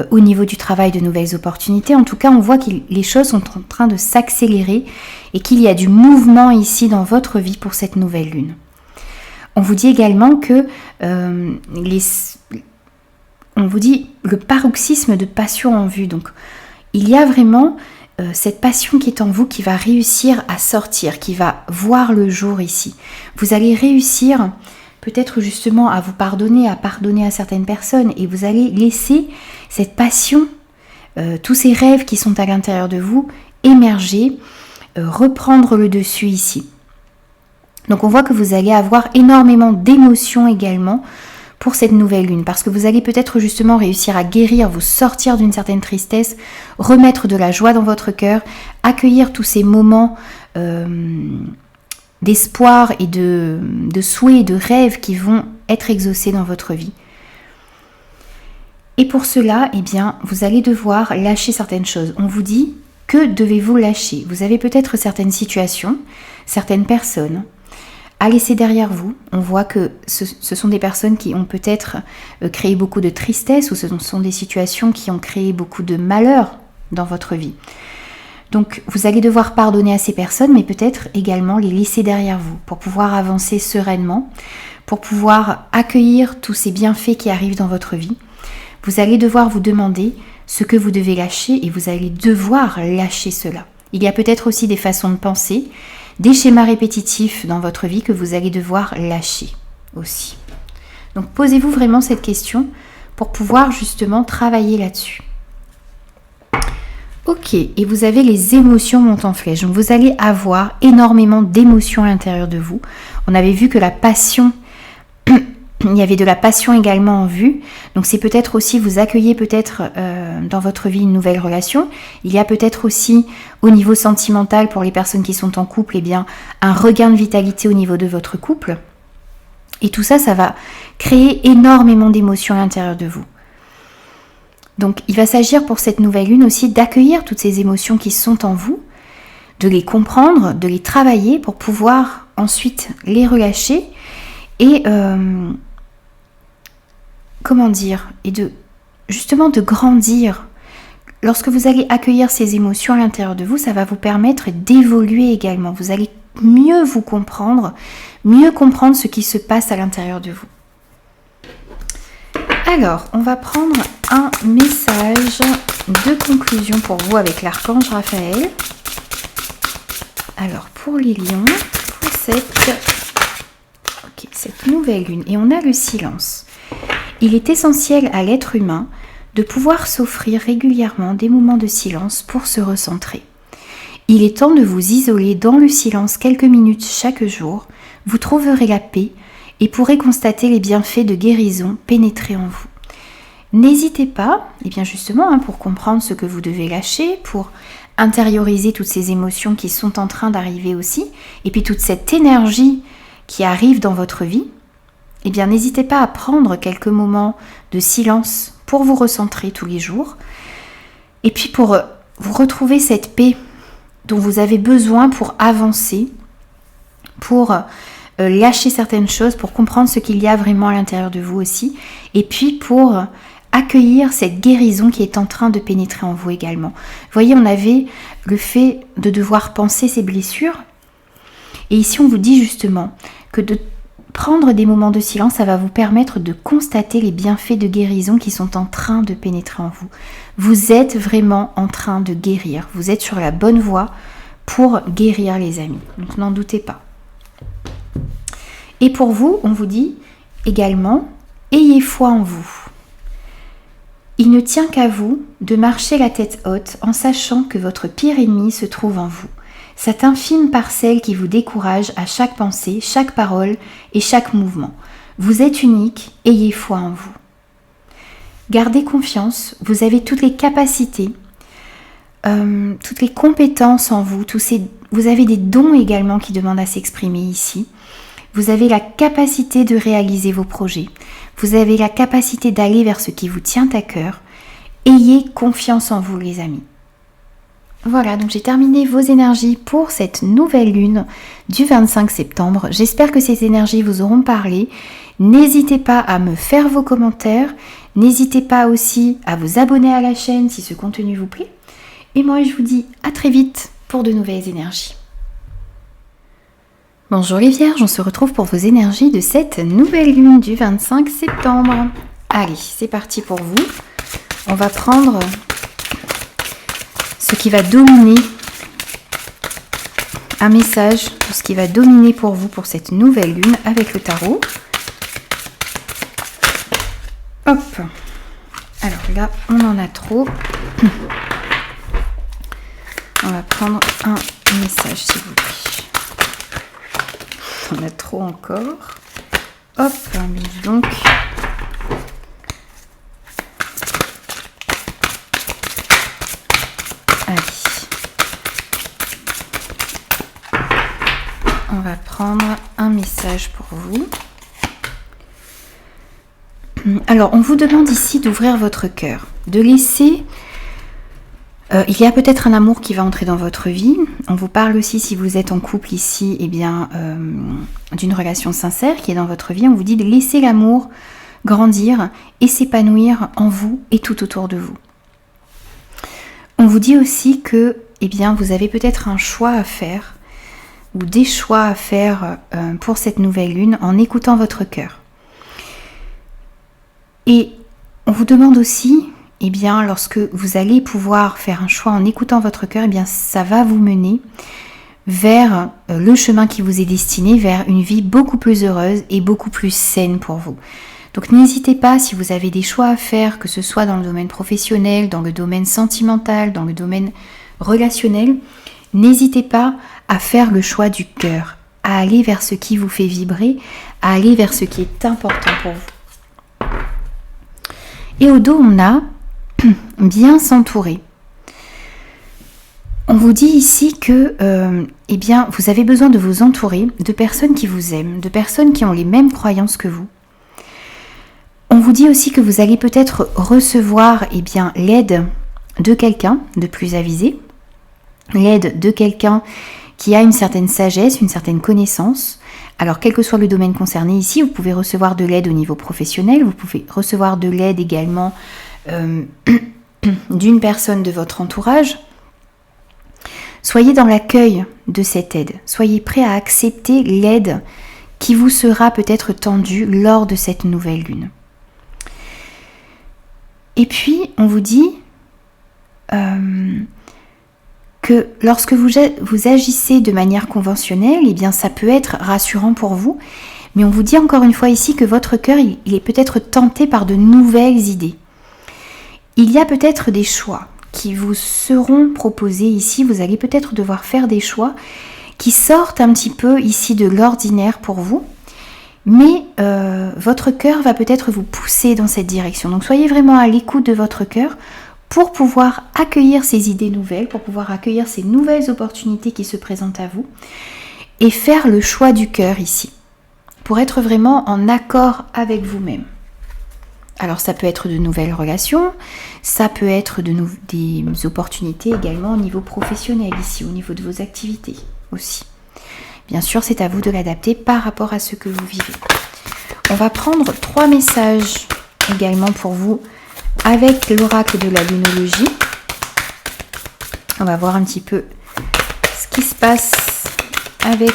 au niveau du travail de nouvelles opportunités. En tout cas, on voit que les choses sont en train de s'accélérer et qu'il y a du mouvement ici dans votre vie pour cette nouvelle lune. On vous dit également que on vous dit le paroxysme de passion en vue. Donc, il y a vraiment cette passion qui est en vous qui va réussir à sortir, qui va voir le jour ici. Vous allez réussir peut-être justement à vous pardonner, à pardonner à certaines personnes et vous allez laisser cette passion, tous ces rêves qui sont à l'intérieur de vous émerger, reprendre le dessus ici. Donc on voit que vous allez avoir énormément d'émotions également pour cette nouvelle lune, parce que vous allez peut-être justement réussir à guérir, vous sortir d'une certaine tristesse, remettre de la joie dans votre cœur, accueillir tous ces moments d'espoir et de souhaits et de rêves qui vont être exaucés dans votre vie. Et pour cela, vous allez devoir lâcher certaines choses. On vous dit, que devez-vous lâcher ? Vous avez peut-être certaines situations, certaines personnes à laisser derrière vous. On voit que ce sont des personnes qui ont peut-être créé beaucoup de tristesse ou ce sont des situations qui ont créé beaucoup de malheur dans votre vie. Donc vous allez devoir pardonner à ces personnes, mais peut-être également les laisser derrière vous pour pouvoir avancer sereinement, pour pouvoir accueillir tous ces bienfaits qui arrivent dans votre vie. Vous allez devoir vous demander ce que vous devez lâcher et vous allez devoir lâcher cela. Il y a peut-être aussi des façons de penser, des schémas répétitifs dans votre vie que vous allez devoir lâcher aussi. Donc posez-vous vraiment cette question pour pouvoir justement travailler là-dessus. Ok, et vous avez les émotions montent en flèche. Donc vous allez avoir énormément d'émotions à l'intérieur de vous. On avait vu que la passion, il y avait de la passion également en vue. Donc c'est peut-être aussi, vous accueillez peut-être dans votre vie une nouvelle relation. Il y a peut-être aussi au niveau sentimental pour les personnes qui sont en couple, un regain de vitalité au niveau de votre couple. Et tout ça, ça va créer énormément d'émotions à l'intérieur de vous. Donc il va s'agir pour cette nouvelle lune aussi d'accueillir toutes ces émotions qui sont en vous, de les comprendre, de les travailler pour pouvoir ensuite les relâcher et comment dire, et justement de grandir. Lorsque vous allez accueillir ces émotions à l'intérieur de vous, ça va vous permettre d'évoluer également. Vous allez mieux vous comprendre, mieux comprendre ce qui se passe à l'intérieur de vous. Alors, on va prendre un message de conclusion pour vous avec l'archange Raphaël. Alors, pour les lions, pour cette nouvelle lune, et on a le silence. Il est essentiel à l'être humain de pouvoir s'offrir régulièrement des moments de silence pour se recentrer. Il est temps de vous isoler dans le silence quelques minutes chaque jour. Vous trouverez la paix et pourrez constater les bienfaits de guérison pénétrer en vous. N'hésitez pas, et bien justement, pour comprendre ce que vous devez lâcher, pour intérioriser toutes ces émotions qui sont en train d'arriver aussi, et puis toute cette énergie qui arrive dans votre vie, eh bien n'hésitez pas à prendre quelques moments de silence pour vous recentrer tous les jours, et puis pour vous retrouver cette paix dont vous avez besoin pour avancer, pour lâcher certaines choses, pour comprendre ce qu'il y a vraiment à l'intérieur de vous aussi, et puis pour accueillir cette guérison qui est en train de pénétrer en vous également. Vous voyez, on avait le fait de devoir penser ses blessures, et ici on vous dit justement que de prendre des moments de silence, ça va vous permettre de constater les bienfaits de guérison qui sont en train de pénétrer en vous. Vous êtes vraiment en train de guérir. Vous êtes sur la bonne voie pour guérir, les amis. Donc n'en doutez pas. Et pour vous, on vous dit également, ayez foi en vous. Il ne tient qu'à vous de marcher la tête haute en sachant que votre pire ennemi se trouve en vous. Cette infime parcelle qui vous décourage à chaque pensée, chaque parole et chaque mouvement. Vous êtes unique, ayez foi en vous. Gardez confiance, vous avez toutes les capacités, toutes les compétences en vous, vous avez des dons également qui demandent à s'exprimer ici. Vous avez la capacité de réaliser vos projets, vous avez la capacité d'aller vers ce qui vous tient à cœur. Ayez confiance en vous, les amis. Voilà, donc j'ai terminé vos énergies pour cette nouvelle lune du 25 septembre. J'espère que ces énergies vous auront parlé. N'hésitez pas à me faire vos commentaires. N'hésitez pas aussi à vous abonner à la chaîne si ce contenu vous plaît. Et moi, je vous dis à très vite pour de nouvelles énergies. Bonjour les Vierges, on se retrouve pour vos énergies de cette nouvelle lune du 25 septembre. Allez, c'est parti pour vous. On va prendre ce qui va dominer, un message pour ce qui va dominer pour vous pour cette nouvelle lune avec le tarot. Hop. Alors là, on en a trop. On va prendre un message s'il vous plaît. On a trop encore. Hop, donc. Allez. On va prendre un message pour vous. Alors, on vous demande ici d'ouvrir votre cœur, de laisser... il y a peut-être un amour qui va entrer dans votre vie. On vous parle aussi, si vous êtes en couple ici, eh bien, d'une relation sincère qui est dans votre vie. On vous dit de laisser l'amour grandir et s'épanouir en vous et tout autour de vous. On vous dit aussi que, eh bien, vous avez peut-être un choix à faire ou des choix à faire pour cette nouvelle lune en écoutant votre cœur. Et on vous demande aussi, eh bien, lorsque vous allez pouvoir faire un choix en écoutant votre cœur, eh bien, ça va vous mener vers le chemin qui vous est destiné, vers une vie beaucoup plus heureuse et beaucoup plus saine pour vous. Donc n'hésitez pas, si vous avez des choix à faire, que ce soit dans le domaine professionnel, dans le domaine sentimental, dans le domaine relationnel, n'hésitez pas à faire le choix du cœur, à aller vers ce qui vous fait vibrer, à aller vers ce qui est important pour vous. Et au dos, on a bien s'entourer. On vous dit ici que eh bien, vous avez besoin de vous entourer de personnes qui vous aiment, de personnes qui ont les mêmes croyances que vous. On vous dit aussi que vous allez peut-être recevoir eh bien, l'aide de quelqu'un de plus avisé, l'aide de quelqu'un qui a une certaine sagesse, une certaine connaissance. Alors, quel que soit le domaine concerné ici, vous pouvez recevoir de l'aide au niveau professionnel, vous pouvez recevoir de l'aide également d'une personne de votre entourage. Soyez dans l'accueil de cette aide. Soyez prêt à accepter l'aide qui vous sera peut-être tendue lors de cette nouvelle lune. Et puis, on vous dit que lorsque vous agissez de manière conventionnelle, eh bien, ça peut être rassurant pour vous. Mais on vous dit encore une fois ici que votre cœur, il est peut-être tenté par de nouvelles idées. Il y a peut-être des choix qui vous seront proposés ici. Vous allez peut-être devoir faire des choix qui sortent un petit peu ici de l'ordinaire pour vous. Mais votre cœur va peut-être vous pousser dans cette direction. Donc soyez vraiment à l'écoute de votre cœur pour pouvoir accueillir ces idées nouvelles, pour pouvoir accueillir ces nouvelles opportunités qui se présentent à vous et faire le choix du cœur ici, pour être vraiment en accord avec vous-même. Alors ça peut être de nouvelles relations, ça peut être des opportunités également au niveau professionnel ici, au niveau de vos activités aussi. Bien sûr, c'est à vous de l'adapter par rapport à ce que vous vivez. On va prendre 3 messages également pour vous avec l'oracle de la lunologie. On va voir un petit peu ce qui se passe avec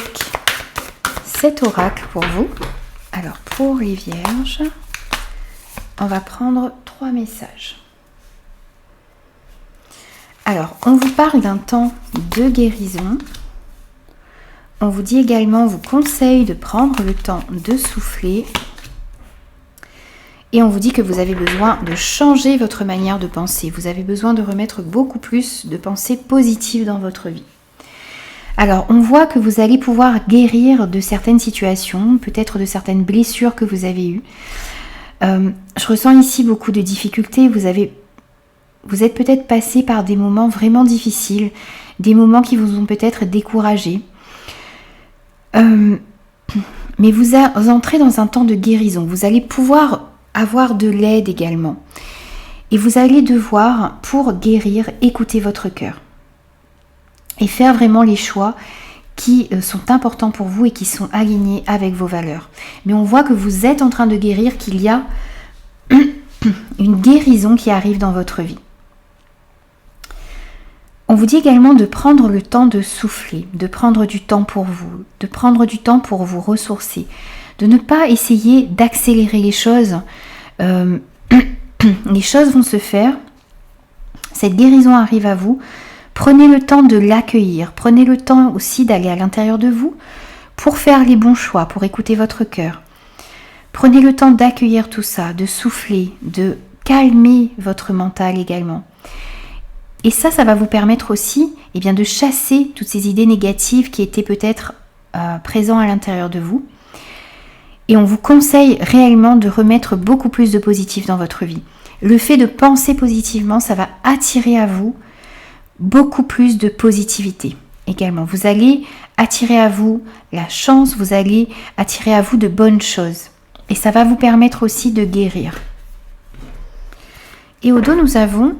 cet oracle pour vous. Alors, pour les vierges, on va prendre 3 messages. Alors, on vous parle d'un temps de guérison. On vous dit également, on vous conseille de prendre le temps de souffler. Et on vous dit que vous avez besoin de changer votre manière de penser. Vous avez besoin de remettre beaucoup plus de pensées positives dans votre vie. Alors, on voit que vous allez pouvoir guérir de certaines situations, peut-être de certaines blessures que vous avez eues. Je ressens ici beaucoup de difficultés. Vous êtes peut-être passé par des moments vraiment difficiles, des moments qui vous ont peut-être découragé. Mais vous entrez dans un temps de guérison. Vous allez pouvoir avoir de l'aide également. Et vous allez devoir, pour guérir, écouter votre cœur. Et faire vraiment les choix qui sont importants pour vous et qui sont alignés avec vos valeurs. Mais on voit que vous êtes en train de guérir, qu'il y a une guérison qui arrive dans votre vie. On vous dit également de prendre le temps de souffler, de prendre du temps pour vous, de prendre du temps pour vous ressourcer, de ne pas essayer d'accélérer les choses. Les choses vont se faire, cette guérison arrive à vous. Prenez le temps de l'accueillir, prenez le temps aussi d'aller à l'intérieur de vous pour faire les bons choix, pour écouter votre cœur. Prenez le temps d'accueillir tout ça, de souffler, de calmer votre mental également. Et ça va vous permettre aussi de chasser toutes ces idées négatives qui étaient peut-être présentes à l'intérieur de vous. Et on vous conseille réellement de remettre beaucoup plus de positif dans votre vie. Le fait de penser positivement, ça va attirer à vous beaucoup plus de positivité également. Vous allez attirer à vous la chance, vous allez attirer à vous de bonnes choses. Et ça va vous permettre aussi de guérir. Et au dos, nous avons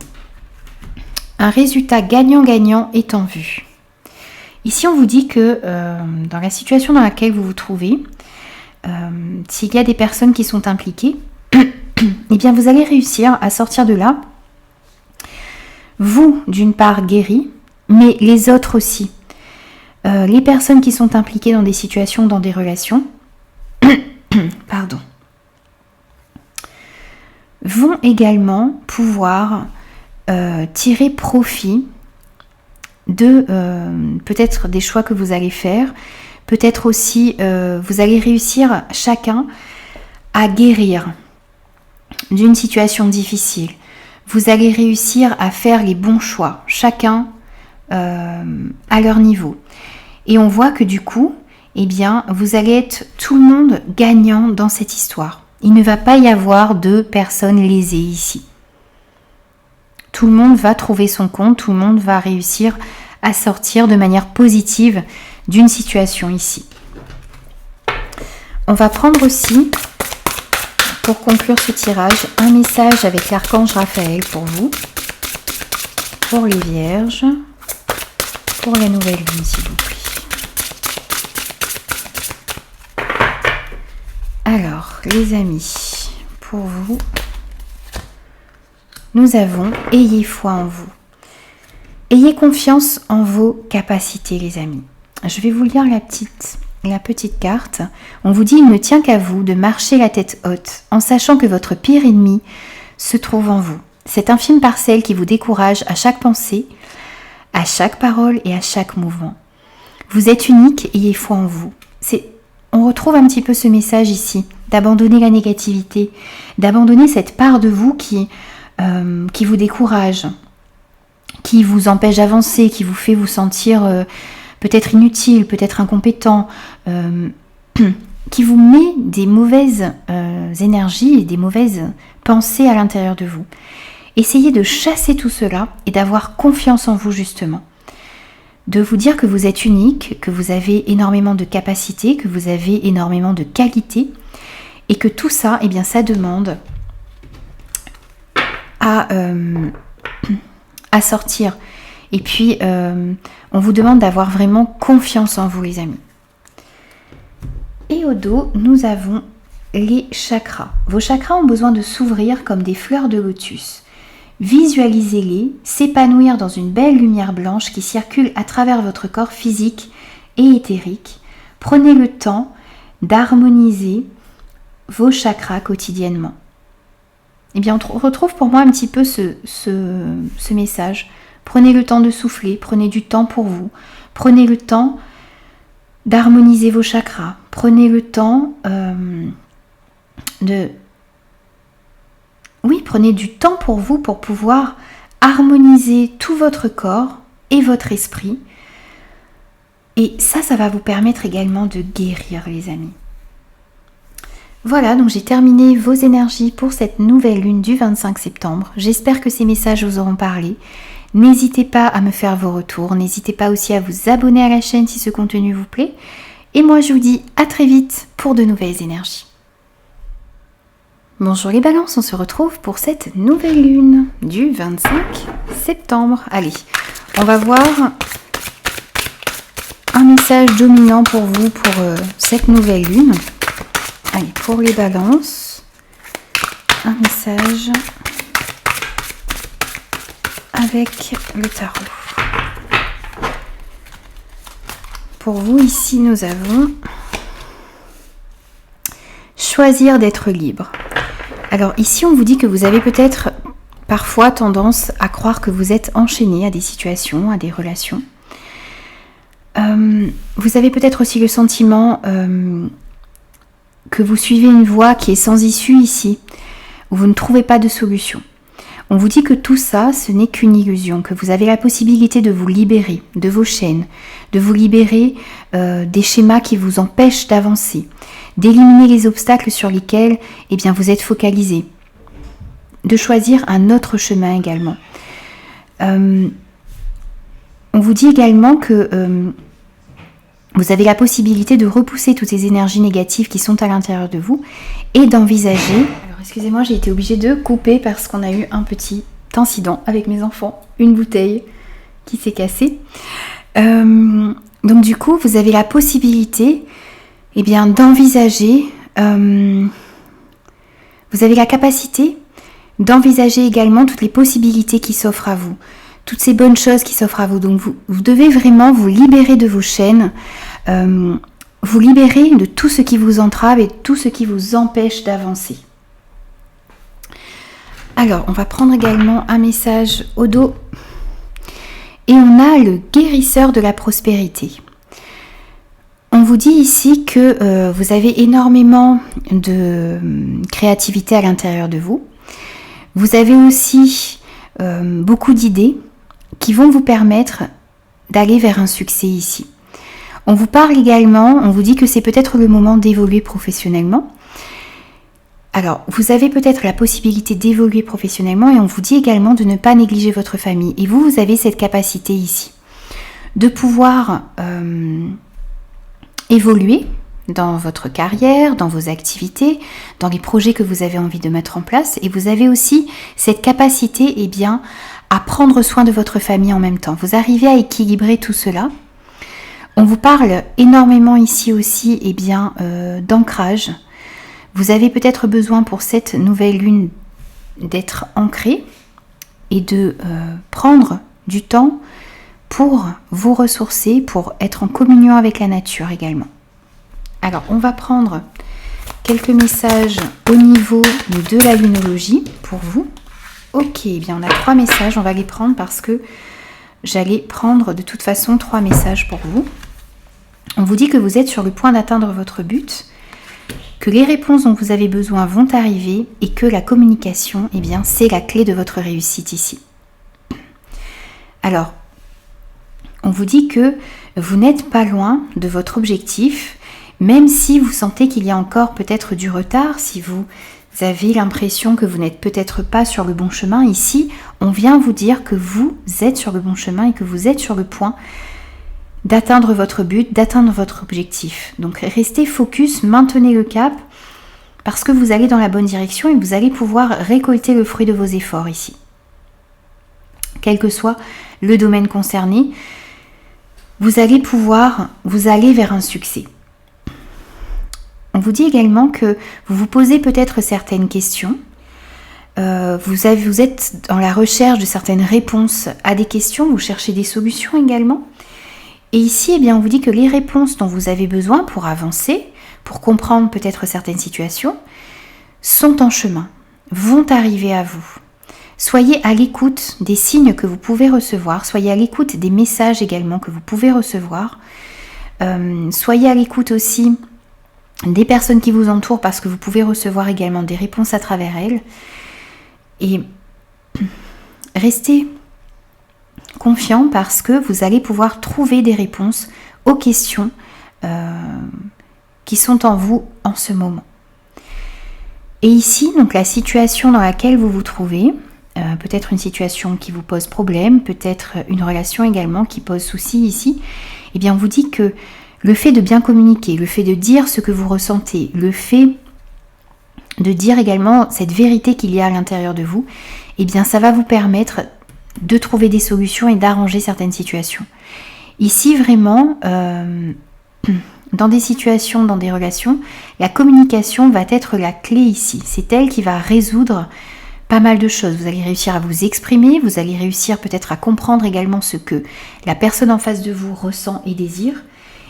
un résultat gagnant-gagnant est en vue. Ici, on vous dit que dans la situation dans laquelle vous vous trouvez, s'il y a des personnes qui sont impliquées, eh bien vous allez réussir à sortir de là. Vous, d'une part, guéris, mais les autres aussi. Les personnes qui sont impliquées dans des situations, dans des relations, vont également pouvoir tirer profit de peut-être des choix que vous allez faire. Peut-être aussi, vous allez réussir chacun à guérir d'une situation difficile. Vous allez réussir à faire les bons choix, chacun à leur niveau. Et on voit que du coup, vous allez être tout le monde gagnant dans cette histoire. Il ne va pas y avoir de personnes lésées ici. Tout le monde va trouver son compte, tout le monde va réussir à sortir de manière positive d'une situation ici. On va prendre aussi, pour conclure ce tirage, un message avec l'archange Raphaël pour vous, pour les vierges, pour la nouvelle lune s'il vous plaît. les amis, pour vous, nous avons « Ayez foi en vous ». Ayez confiance en vos capacités, les amis. Je vais vous lire la petite carte. On vous dit « Il ne tient qu'à vous de marcher la tête haute, en sachant que votre pire ennemi se trouve en vous. Cette infime parcelle qui vous décourage à chaque pensée, à chaque parole et à chaque mouvement. Vous êtes unique, ayez foi en vous. » On retrouve un petit peu ce message ici, d'abandonner la négativité, d'abandonner cette part de vous qui vous décourage, qui vous empêche d'avancer, qui vous fait vous sentir peut-être inutile, peut-être incompétent, qui vous met des mauvaises énergies et des mauvaises pensées à l'intérieur de vous. Essayez de chasser tout cela et d'avoir confiance en vous justement. De vous dire que vous êtes unique, que vous avez énormément de capacités, que vous avez énormément de qualités et que tout ça, eh bien, ça demande à sortir. Et puis, on vous demande d'avoir vraiment confiance en vous, les amis. Et au dos, nous avons les chakras. Vos chakras ont besoin de s'ouvrir comme des fleurs de lotus. Visualisez-les s'épanouir dans une belle lumière blanche qui circule à travers votre corps physique et éthérique. Prenez le temps d'harmoniser vos chakras quotidiennement. Eh bien, on retrouve pour moi un petit peu ce message. Prenez le temps de souffler, prenez du temps pour vous. Prenez le temps d'harmoniser vos chakras. Prenez le temps prenez du temps pour vous pour pouvoir harmoniser tout votre corps et votre esprit. Et ça va vous permettre également de guérir, les amis. Voilà, donc j'ai terminé vos énergies pour cette nouvelle lune du 25 septembre. J'espère que ces messages vous auront parlé. N'hésitez pas à me faire vos retours. N'hésitez pas aussi à vous abonner à la chaîne si ce contenu vous plaît. Et moi, je vous dis à très vite pour de nouvelles énergies. Bonjour les balances, on se retrouve pour cette nouvelle lune du 25 septembre. Allez, on va voir un message dominant pour vous pour cette nouvelle lune. Allez, pour les balances, un message avec le tarot. Pour vous, ici, nous avons choisir d'être libre. Alors ici, on vous dit que vous avez peut-être parfois tendance à croire que vous êtes enchaîné à des situations, à des relations. Vous avez peut-être aussi le sentiment que vous suivez une voie qui est sans issue ici, où vous ne trouvez pas de solution. On vous dit que tout ça, ce n'est qu'une illusion, que vous avez la possibilité de vous libérer de vos chaînes, de vous libérer des schémas qui vous empêchent d'avancer, d'éliminer les obstacles sur lesquels vous êtes focalisé, de choisir un autre chemin également. On vous dit également que vous avez la possibilité de repousser toutes ces énergies négatives qui sont à l'intérieur de vous et d'envisager... Alors excusez-moi, j'ai été obligée de couper parce qu'on a eu un petit incident avec mes enfants, une bouteille qui s'est cassée. Donc du coup, vous avez la possibilité d'envisager, vous avez la capacité d'envisager également toutes les possibilités qui s'offrent à vous, toutes ces bonnes choses qui s'offrent à vous. Donc vous devez vraiment vous libérer de vos chaînes, vous libérer de tout ce qui vous entrave et tout ce qui vous empêche d'avancer. Alors, on va prendre également un message au dos. Et on a le guérisseur de la prospérité. On vous dit ici que vous avez énormément de créativité à l'intérieur de vous. Vous avez aussi beaucoup d'idées qui vont vous permettre d'aller vers un succès ici. On vous parle également, on vous dit que c'est peut-être le moment d'évoluer professionnellement. Alors, vous avez peut-être la possibilité d'évoluer professionnellement et on vous dit également de ne pas négliger votre famille. Et vous avez cette capacité ici de pouvoir évoluer dans votre carrière, dans vos activités, dans les projets que vous avez envie de mettre en place. Et vous avez aussi cette capacité à prendre soin de votre famille en même temps. Vous arrivez à équilibrer tout cela. On vous parle énormément ici aussi d'ancrage. Vous avez peut-être besoin pour cette nouvelle lune d'être ancré et de prendre du temps pour vous ressourcer, pour être en communion avec la nature également. Alors, on va prendre quelques messages au niveau de la lunologie pour vous. Ok, eh bien on a 3 messages, on va les prendre parce que j'allais prendre de toute façon 3 messages pour vous. On vous dit que vous êtes sur le point d'atteindre votre but, que les réponses dont vous avez besoin vont arriver et que la communication, eh bien, c'est la clé de votre réussite ici. Alors, on vous dit que vous n'êtes pas loin de votre objectif, même si vous sentez qu'il y a encore peut-être du retard, si vous avez l'impression que vous n'êtes peut-être pas sur le bon chemin. Ici, on vient vous dire que vous êtes sur le bon chemin et que vous êtes sur le point d'atteindre votre but, d'atteindre votre objectif. Donc restez focus, maintenez le cap parce que vous allez dans la bonne direction et vous allez pouvoir récolter le fruit de vos efforts ici. Quel que soit le domaine concerné, vous allez pouvoir vous aller vers un succès. On vous dit également que vous vous posez peut-être certaines questions. Vous êtes dans la recherche de certaines réponses à des questions, vous cherchez des solutions également. Et ici, eh bien, on vous dit que les réponses dont vous avez besoin pour avancer, pour comprendre peut-être certaines situations, sont en chemin, vont arriver à vous. Soyez à l'écoute des signes que vous pouvez recevoir, soyez à l'écoute des messages également que vous pouvez recevoir. Soyez à l'écoute aussi des personnes qui vous entourent parce que vous pouvez recevoir également des réponses à travers elles. Et restez confiant parce que vous allez pouvoir trouver des réponses aux questions qui sont en vous en ce moment. Et ici, donc la situation dans laquelle vous vous trouvez, peut-être une situation qui vous pose problème, peut-être une relation également qui pose souci ici, eh bien on vous dit que le fait de bien communiquer, le fait de dire ce que vous ressentez, le fait de dire également cette vérité qu'il y a à l'intérieur de vous, eh bien ça va vous permettre de trouver des solutions et d'arranger certaines situations. Ici vraiment, dans des situations, dans des relations, la communication va être la clé ici. C'est elle qui va résoudre pas mal de choses. Vous allez réussir à vous exprimer, vous allez réussir peut-être à comprendre également ce que la personne en face de vous ressent et désire.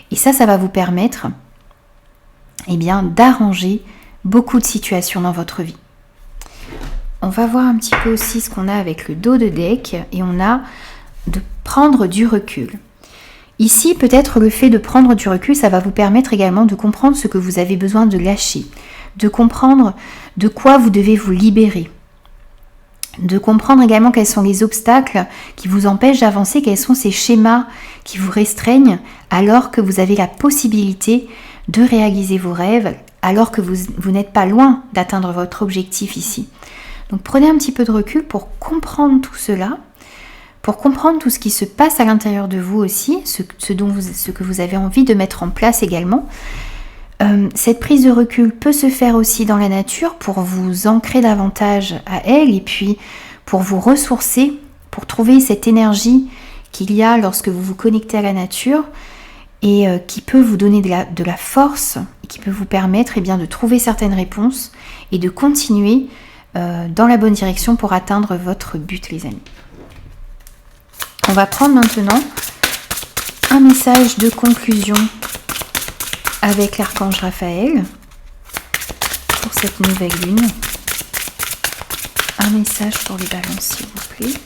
Et ça va vous permettre eh bien, d'arranger beaucoup de situations dans votre vie. On va voir un petit peu aussi ce qu'on a avec le dos de deck et on a de prendre du recul. Ici, peut-être le fait de prendre du recul, ça va vous permettre également de comprendre ce que vous avez besoin de lâcher, de comprendre de quoi vous devez vous libérer, de comprendre également quels sont les obstacles qui vous empêchent d'avancer, quels sont ces schémas qui vous restreignent alors que vous avez la possibilité de réaliser vos rêves, alors que vous n'êtes pas loin d'atteindre votre objectif ici. Donc prenez un petit peu de recul pour comprendre tout cela, pour comprendre tout ce qui se passe à l'intérieur de vous aussi, ce que vous avez envie de mettre en place également. Cette prise de recul peut se faire aussi dans la nature pour vous ancrer davantage à elle et puis pour vous ressourcer, pour trouver cette énergie qu'il y a lorsque vous vous connectez à la nature et qui peut vous donner de la force et qui peut vous permettre eh bien, de trouver certaines réponses et de continuer dans la bonne direction pour atteindre votre but, les amis. On va prendre maintenant un message de conclusion avec l'archange Raphaël pour cette nouvelle lune. Un message pour les balances, s'il vous plaît.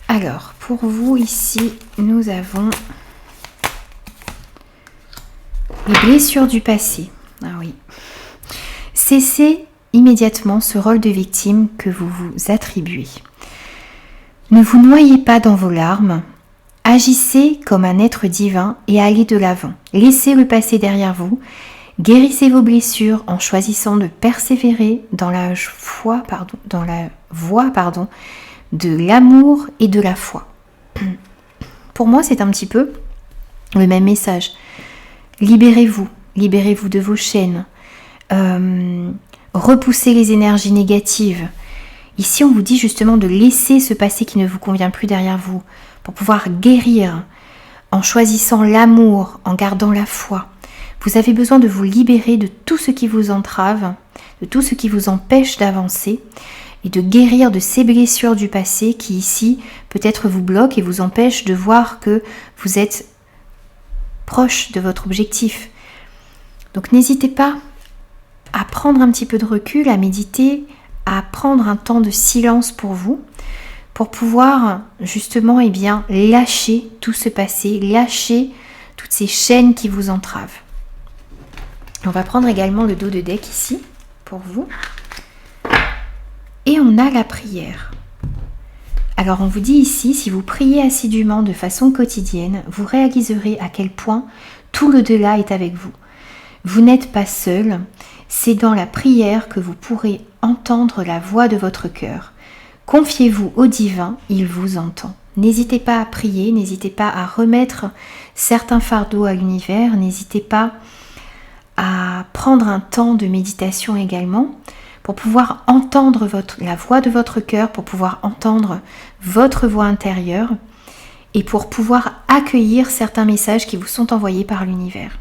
Alors, pour vous ici, nous avons les blessures du passé. Ah oui. Cessez immédiatement ce rôle de victime que vous vous attribuez. Ne vous noyez pas dans vos larmes. Agissez comme un être divin et allez de l'avant. Laissez le passé derrière vous. Guérissez vos blessures en choisissant de persévérer dans la voie de l'amour et de la foi. Pour moi, c'est un petit peu le même message. Libérez-vous de vos chaînes. Repoussez les énergies négatives. Ici, on vous dit justement de laisser ce passé qui ne vous convient plus derrière vous pour pouvoir guérir en choisissant l'amour, en gardant la foi. Vous avez besoin de vous libérer de tout ce qui vous entrave, de tout ce qui vous empêche d'avancer et de guérir de ces blessures du passé qui ici peut-être vous bloquent et vous empêchent de voir que vous êtes proche de votre objectif. Donc n'hésitez pas à prendre un petit peu de recul, à méditer, à prendre un temps de silence pour vous, pour pouvoir justement lâcher tout ce passé, lâcher toutes ces chaînes qui vous entravent. On va prendre également le dos de deck ici, pour vous. Et on a la prière. Alors on vous dit ici, si vous priez assidûment de façon quotidienne, vous réaliserez à quel point tout l'au-delà est avec vous. Vous n'êtes pas seul, c'est dans la prière que vous pourrez entendre la voix de votre cœur. Confiez-vous au divin, il vous entend. N'hésitez pas à prier, n'hésitez pas à remettre certains fardeaux à l'univers, n'hésitez pas à prendre un temps de méditation également pour pouvoir entendre la voix de votre cœur, pour pouvoir entendre votre voix intérieure et pour pouvoir accueillir certains messages qui vous sont envoyés par l'univers.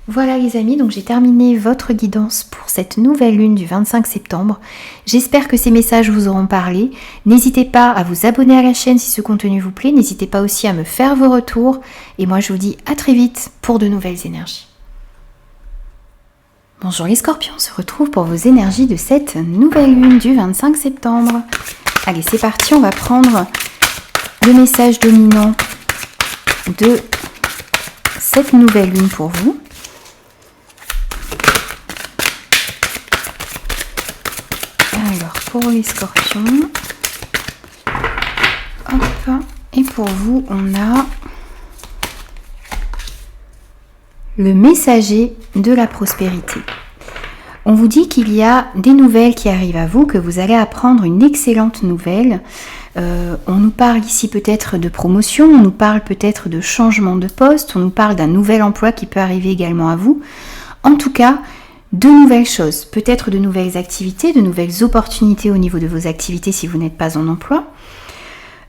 Voilà les amis, donc j'ai terminé votre guidance pour cette nouvelle lune du 25 septembre. J'espère que ces messages vous auront parlé. N'hésitez pas à vous abonner à la chaîne si ce contenu vous plaît. N'hésitez pas aussi à me faire vos retours. Et moi je vous dis à très vite pour de nouvelles énergies. Bonjour les scorpions, on se retrouve pour vos énergies de cette nouvelle lune du 25 septembre. Allez, c'est parti, on va prendre le message dominant de cette nouvelle lune pour vous. Alors, pour les scorpions, hop, et pour vous, on a le messager de la prospérité. On vous dit qu'il y a des nouvelles qui arrivent à vous, que vous allez apprendre une excellente nouvelle. On nous parle ici peut-être de promotion, on nous parle peut-être de changement de poste, on nous parle d'un nouvel emploi qui peut arriver également à vous. En tout cas, de nouvelles choses, peut-être de nouvelles activités, de nouvelles opportunités au niveau de vos activités si vous n'êtes pas en emploi.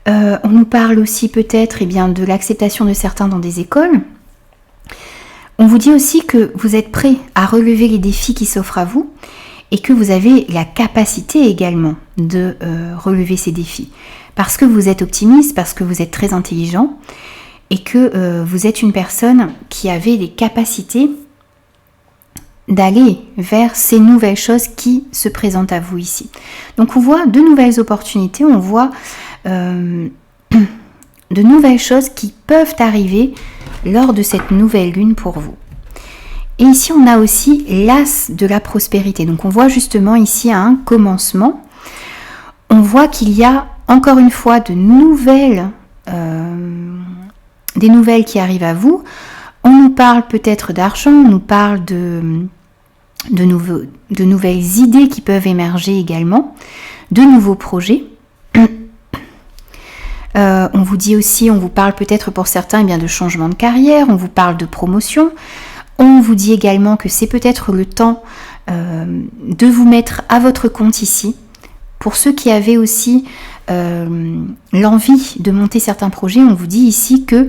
On nous parle aussi peut-être de l'acceptation de certains dans des écoles. On vous dit aussi que vous êtes prêt à relever les défis qui s'offrent à vous et que vous avez la capacité également de relever ces défis. Parce que vous êtes optimiste, parce que vous êtes très intelligent et que vous êtes une personne qui avait les capacités d'aller vers ces nouvelles choses qui se présentent à vous ici. Donc on voit de nouvelles opportunités, on voit de nouvelles choses qui peuvent arriver lors de cette nouvelle lune pour vous. Et ici on a aussi l'as de la prospérité. Donc on voit justement ici un commencement. On voit qu'il y a encore une fois des nouvelles qui arrivent à vous. On nous parle peut-être d'argent, on nous parle de nouvelles idées qui peuvent émerger également, de nouveaux projets. On vous dit aussi, on vous parle peut-être pour certains de changement de carrière, on vous parle de promotion. On vous dit également que c'est peut-être le temps de vous mettre à votre compte ici. Pour ceux qui avaient aussi l'envie de monter certains projets, on vous dit ici que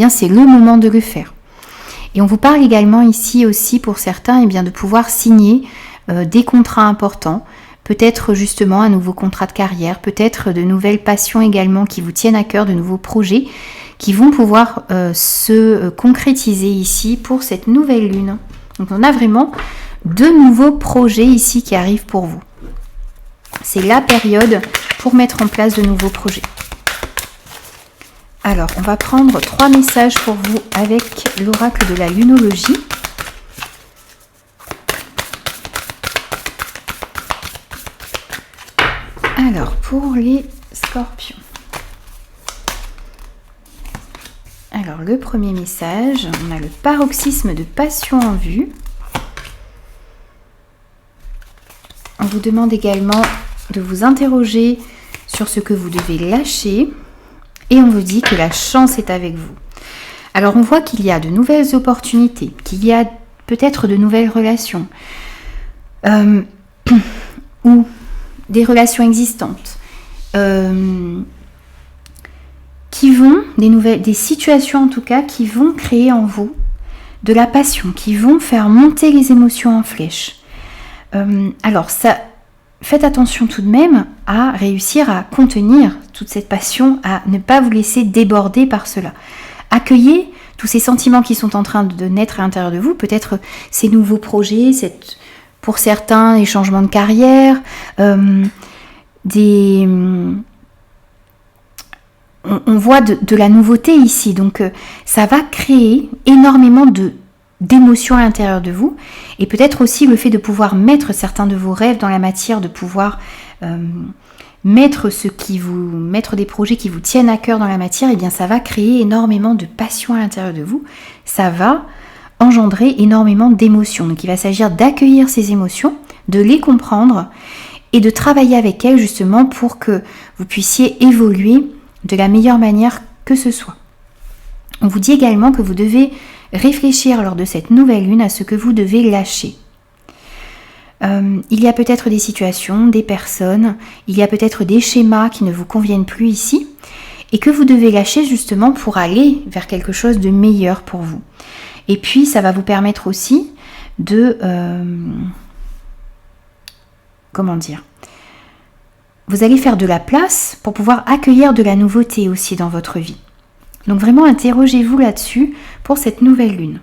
c'est le moment de le faire. Et on vous parle également ici aussi pour certains de pouvoir signer des contrats importants, peut-être justement un nouveau contrat de carrière, peut-être de nouvelles passions également qui vous tiennent à cœur, de nouveaux projets qui vont pouvoir se concrétiser ici pour cette nouvelle lune. Donc on a vraiment de nouveaux projets ici qui arrivent pour vous. C'est la période pour mettre en place de nouveaux projets. Alors, on va prendre 3 messages pour vous avec l'oracle de la lunologie. Alors, pour les scorpions. Alors, le premier message, on a le paroxysme de passion en vue. On vous demande également de vous interroger sur ce que vous devez lâcher. Et on vous dit que la chance est avec vous. Alors on voit qu'il y a de nouvelles opportunités, qu'il y a peut-être de nouvelles relations, ou des relations existantes, qui vont, des situations en tout cas, qui vont créer en vous de la passion, qui vont faire monter les émotions en flèche. Alors ça, faites attention tout de même à réussir à contenir toute cette passion, à ne pas vous laisser déborder par cela. Accueillez tous ces sentiments qui sont en train de naître à l'intérieur de vous, peut-être ces nouveaux projets, pour certains les changements de carrière, on voit de la nouveauté ici, donc ça va créer énormément d'émotions à l'intérieur de vous, et peut-être aussi le fait de pouvoir mettre certains de vos rêves dans la matière, de pouvoir mettre des projets qui vous tiennent à cœur dans la matière, et bien ça va créer énormément de passion à l'intérieur de vous, ça va engendrer énormément d'émotions. Donc il va s'agir d'accueillir ces émotions, de les comprendre et de travailler avec elles justement pour que vous puissiez évoluer de la meilleure manière que ce soit. On vous dit également que vous devez réfléchir lors de cette nouvelle lune à ce que vous devez lâcher. Il y a peut-être des situations, des personnes, il y a peut-être des schémas qui ne vous conviennent plus ici et que vous devez lâcher justement pour aller vers quelque chose de meilleur pour vous. Et puis ça va vous permettre aussi de... vous allez faire de la place pour pouvoir accueillir de la nouveauté aussi dans votre vie. Donc vraiment interrogez-vous là-dessus pour cette nouvelle lune.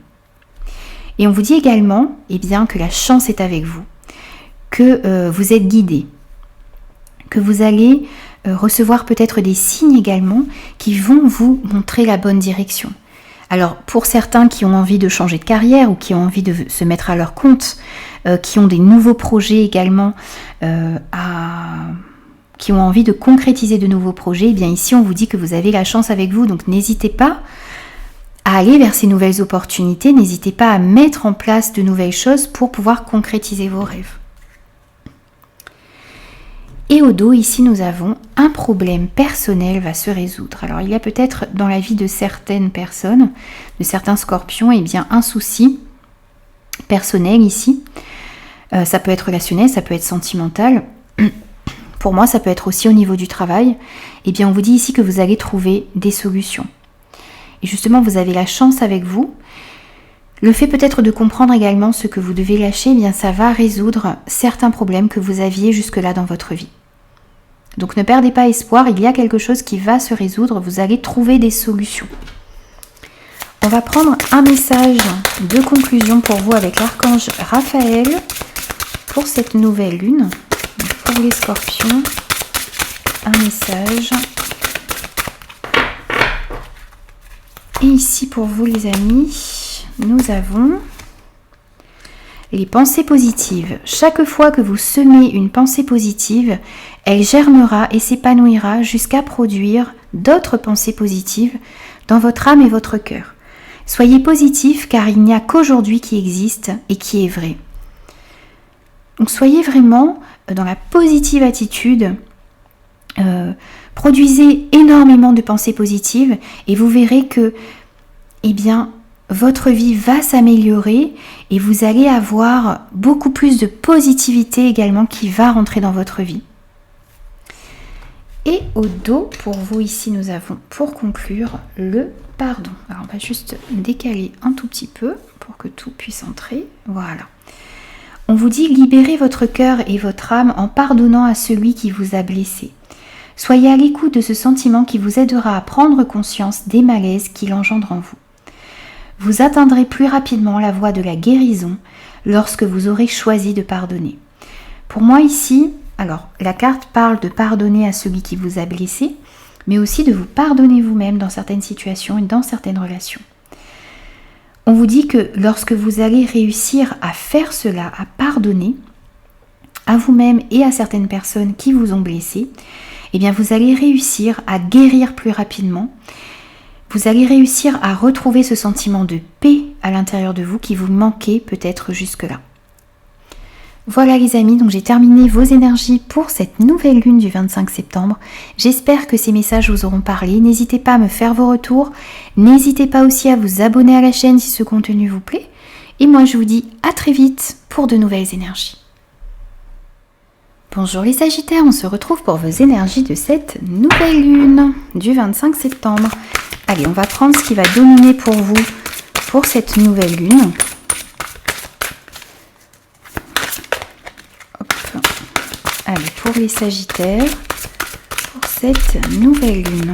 Et on vous dit également que la chance est avec vous, que vous êtes guidé, que vous allez recevoir peut-être des signes également qui vont vous montrer la bonne direction. Alors pour certains qui ont envie de changer de carrière ou qui ont envie de se mettre à leur compte, qui ont des nouveaux projets également, qui ont envie de concrétiser de nouveaux projets, eh bien ici on vous dit que vous avez la chance avec vous, donc n'hésitez pas à aller vers ces nouvelles opportunités, n'hésitez pas à mettre en place de nouvelles choses pour pouvoir concrétiser vos rêves. Et au dos, ici, nous avons un problème personnel va se résoudre. Alors, il y a peut-être dans la vie de certaines personnes, de certains scorpions, un souci personnel ici. Ça peut être relationnel, ça peut être sentimental. Pour moi, ça peut être aussi au niveau du travail. On vous dit ici que vous allez trouver des solutions. Et justement, vous avez la chance avec vous. Le fait peut-être de comprendre également ce que vous devez lâcher, ça va résoudre certains problèmes que vous aviez jusque-là dans votre vie. Donc ne perdez pas espoir, il y a quelque chose qui va se résoudre, vous allez trouver des solutions. On va prendre un message de conclusion pour vous avec l'archange Raphaël pour cette nouvelle lune. Donc pour les scorpions, un message. Et ici pour vous les amis, nous avons les pensées positives. Chaque fois que vous semez une pensée positive, elle germera et s'épanouira jusqu'à produire d'autres pensées positives dans votre âme et votre cœur. Soyez positifs car il n'y a qu'aujourd'hui qui existe et qui est vrai. Donc soyez vraiment dans la positive attitude, produisez énormément de pensées positives et vous verrez que, votre vie va s'améliorer et vous allez avoir beaucoup plus de positivité également qui va rentrer dans votre vie. Et au dos, pour vous ici, nous avons pour conclure le pardon. Alors on va juste décaler un tout petit peu pour que tout puisse entrer. Voilà. On vous dit libérez votre cœur et votre âme en pardonnant à celui qui vous a blessé. Soyez à l'écoute de ce sentiment qui vous aidera à prendre conscience des malaises qu'il engendre en vous. Vous atteindrez plus rapidement la voie de la guérison lorsque vous aurez choisi de pardonner. Pour moi ici, alors la carte parle de pardonner à celui qui vous a blessé, mais aussi de vous pardonner vous-même dans certaines situations et dans certaines relations. On vous dit que lorsque vous allez réussir à faire cela, à pardonner à vous-même et à certaines personnes qui vous ont blessé, vous allez réussir à guérir plus rapidement. Vous allez réussir à retrouver ce sentiment de paix à l'intérieur de vous qui vous manquait peut-être jusque-là. Voilà les amis, donc j'ai terminé vos énergies pour cette nouvelle lune du 25 septembre. J'espère que ces messages vous auront parlé. N'hésitez pas à me faire vos retours. N'hésitez pas aussi à vous abonner à la chaîne si ce contenu vous plaît. Et moi je vous dis à très vite pour de nouvelles énergies. Bonjour les Sagittaires, on se retrouve pour vos énergies de cette nouvelle lune du 25 septembre. Allez, on va prendre ce qui va dominer pour vous pour cette nouvelle lune. Hop. Allez, pour les Sagittaires, pour cette nouvelle lune.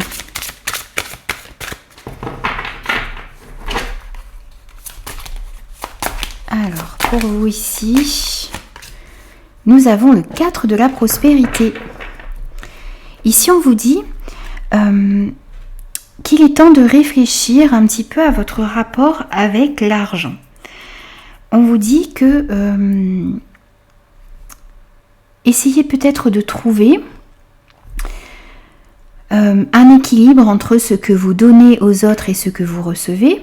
Alors, pour vous ici, nous avons le 4 de la prospérité. Ici, on vous dit qu'il est temps de réfléchir un petit peu à votre rapport avec l'argent. On vous dit que essayez peut-être de trouver un équilibre entre ce que vous donnez aux autres et ce que vous recevez,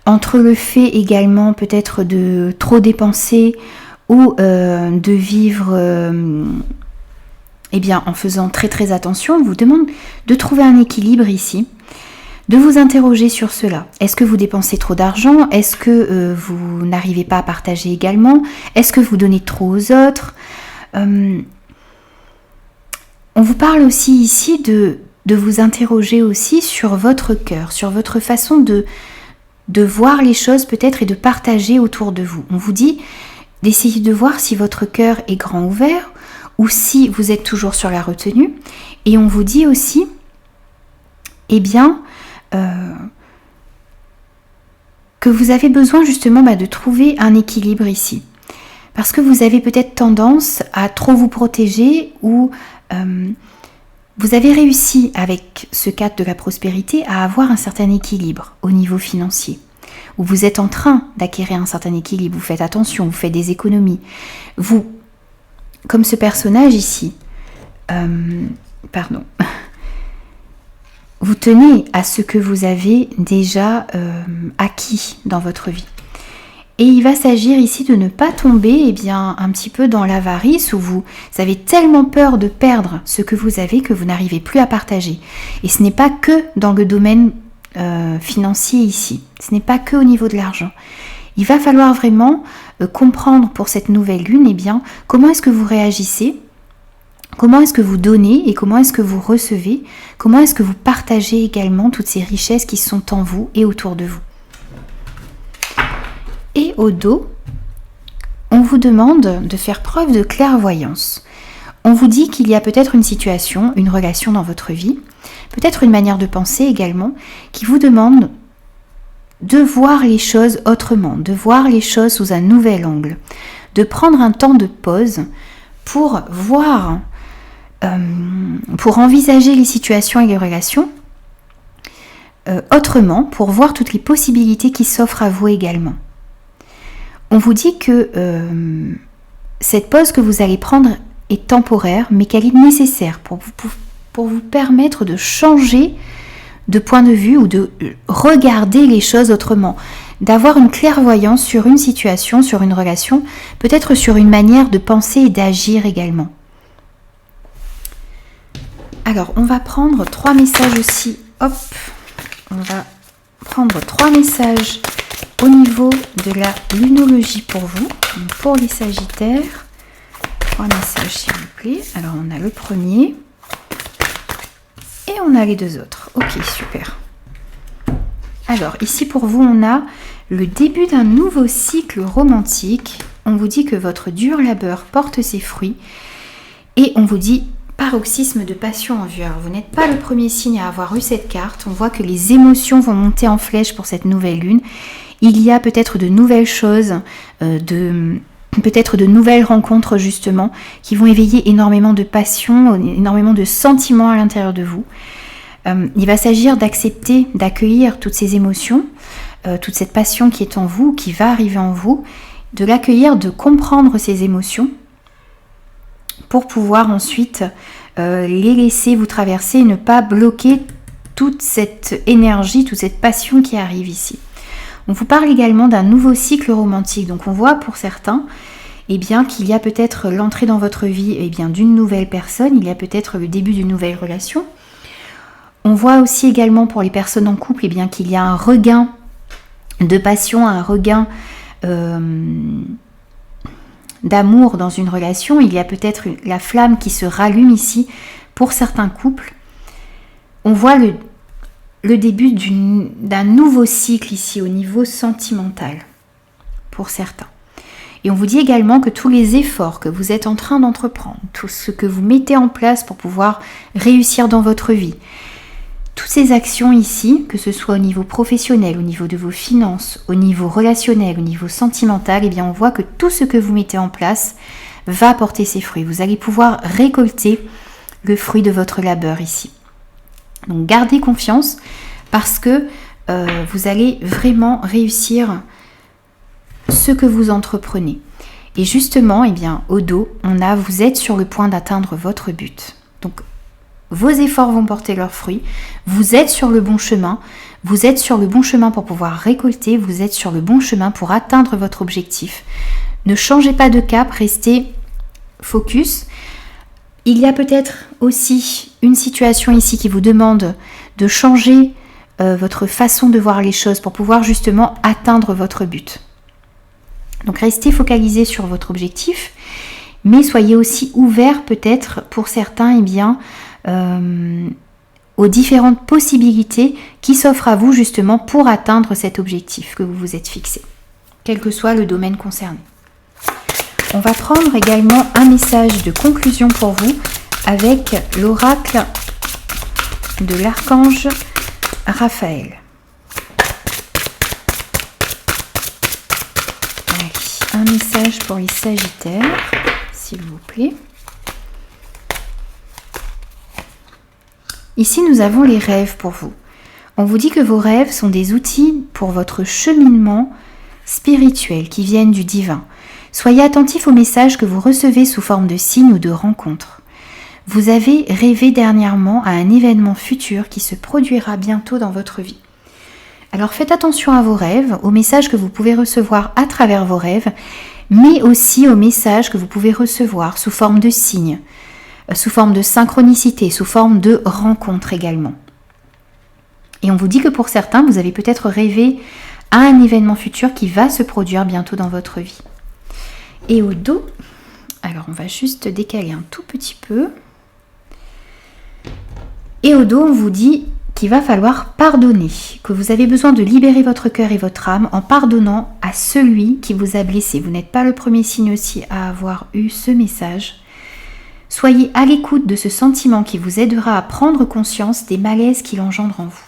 entre le fait également peut-être de trop dépenser ou de vivre en faisant très attention. On vous demande de trouver un équilibre ici, de vous interroger sur cela. Est-ce que vous dépensez trop d'argent? Est-ce que vous n'arrivez pas à partager également? Est-ce que vous donnez trop aux autres? On vous parle aussi ici de vous interroger aussi sur votre cœur, sur votre façon de voir les choses peut-être et de partager autour de vous. On vous dit d'essayer de voir si votre cœur est grand ouvert ou si vous êtes toujours sur la retenue. Et on vous dit aussi, que vous avez besoin justement de trouver un équilibre ici. Parce que vous avez peut-être tendance à trop vous protéger ou vous avez réussi avec ce 4 de la prospérité à avoir un certain équilibre au niveau financier. Ou vous êtes en train d'acquérir un certain équilibre, vous faites attention, vous faites des économies. Vous, comme ce personnage ici, vous tenez à ce que vous avez déjà acquis dans votre vie. Et il va s'agir ici de ne pas tomber un petit peu dans l'avarice où vous avez tellement peur de perdre ce que vous avez que vous n'arrivez plus à partager. Et ce n'est pas que dans le domaine financier ici, ce n'est pas que au niveau de l'argent. Il va falloir vraiment comprendre pour cette nouvelle lune comment est-ce que vous réagissez, comment est-ce que vous donnez et comment est-ce que vous recevez, comment est-ce que vous partagez également toutes ces richesses qui sont en vous et autour de vous. Et au dos, on vous demande de faire preuve de clairvoyance. On vous dit qu'il y a peut-être une situation, une relation dans votre vie, peut-être une manière de penser également, qui vous demande de voir les choses autrement, de voir les choses sous un nouvel angle, de prendre un temps de pause pour voir, pour envisager les situations et les relations autrement, pour voir toutes les possibilités qui s'offrent à vous également. On vous dit que cette pause que vous allez prendre est temporaire, mais qu'elle est nécessaire pour vous permettre de changer de point de vue ou de regarder les choses autrement, d'avoir une clairvoyance sur une situation, sur une relation, peut-être sur une manière de penser et d'agir également. Alors, on va prendre 3 messages aussi. Hop, on va prendre 3 messages au niveau de la lunologie pour vous, pour les Sagittaires. 3 messages s'il vous plaît. Alors on a le premier et on a les 2 autres. Ok, super. Alors ici pour vous on a le début d'un nouveau cycle romantique. On vous dit que votre dur labeur porte ses fruits et on vous dit paroxysme de passion en vue. Alors vous n'êtes pas le premier signe à avoir eu cette carte. On voit que les émotions vont monter en flèche pour cette nouvelle lune. Il y a peut-être de nouvelles choses, peut-être de nouvelles rencontres justement, qui vont éveiller énormément de passion, énormément de sentiments à l'intérieur de vous. Il va s'agir d'accepter, d'accueillir toutes ces émotions, toute cette passion qui est en vous, qui va arriver en vous, de l'accueillir, de comprendre ces émotions, pour pouvoir ensuite les laisser vous traverser et ne pas bloquer toute cette énergie, toute cette passion qui arrive ici. On vous parle également d'un nouveau cycle romantique. Donc on voit pour certains qu'il y a peut-être l'entrée dans votre vie d'une nouvelle personne, il y a peut-être le début d'une nouvelle relation. On voit aussi également pour les personnes en couple qu'il y a un regain de passion, un regain d'amour dans une relation. Il y a peut-être la flamme qui se rallume ici pour certains couples. On voit le début d'un nouveau cycle ici au niveau sentimental pour certains. Et on vous dit également que tous les efforts que vous êtes en train d'entreprendre, tout ce que vous mettez en place pour pouvoir réussir dans votre vie, toutes ces actions ici, que ce soit au niveau professionnel, au niveau de vos finances, au niveau relationnel, au niveau sentimental, eh bien on voit que tout ce que vous mettez en place va porter ses fruits. Vous allez pouvoir récolter le fruit de votre labeur ici. Donc gardez confiance parce que vous allez vraiment réussir ce que vous entreprenez. Et justement, eh bien, au dos, vous êtes sur le point d'atteindre votre but. Donc, vos efforts vont porter leurs fruits. Vous êtes sur le bon chemin. Vous êtes sur le bon chemin pour pouvoir récolter. Vous êtes sur le bon chemin pour atteindre votre objectif. Ne changez pas de cap, restez focus. Il y a peut-être aussi une situation ici qui vous demande de changer votre façon de voir les choses pour pouvoir justement atteindre votre but. Donc restez focalisé sur votre objectif, mais soyez aussi ouvert peut-être pour certains aux différentes possibilités qui s'offrent à vous justement pour atteindre cet objectif que vous vous êtes fixé, quel que soit le domaine concerné. On va prendre également un message de conclusion pour vous avec l'oracle de l'archange Raphaël. Un message pour les Sagittaires, s'il vous plaît. Ici, nous avons les rêves pour vous. On vous dit que vos rêves sont des outils pour votre cheminement spirituel qui viennent du divin. Soyez attentifs aux messages que vous recevez sous forme de signes ou de rencontres. Vous avez rêvé dernièrement à un événement futur qui se produira bientôt dans votre vie. Alors faites attention à vos rêves, aux messages que vous pouvez recevoir à travers vos rêves, mais aussi aux messages que vous pouvez recevoir sous forme de signes, sous forme de synchronicité, sous forme de rencontres également. Et on vous dit que pour certains, vous avez peut-être rêvé à un événement futur qui va se produire bientôt dans votre vie. Et au dos, alors on va juste décaler un tout petit peu. Et au dos, on vous dit qu'il va falloir pardonner, que vous avez besoin de libérer votre cœur et votre âme en pardonnant à celui qui vous a blessé. Vous n'êtes pas le premier signe aussi à avoir eu ce message. Soyez à l'écoute de ce sentiment qui vous aidera à prendre conscience des malaises qu'il engendre en vous.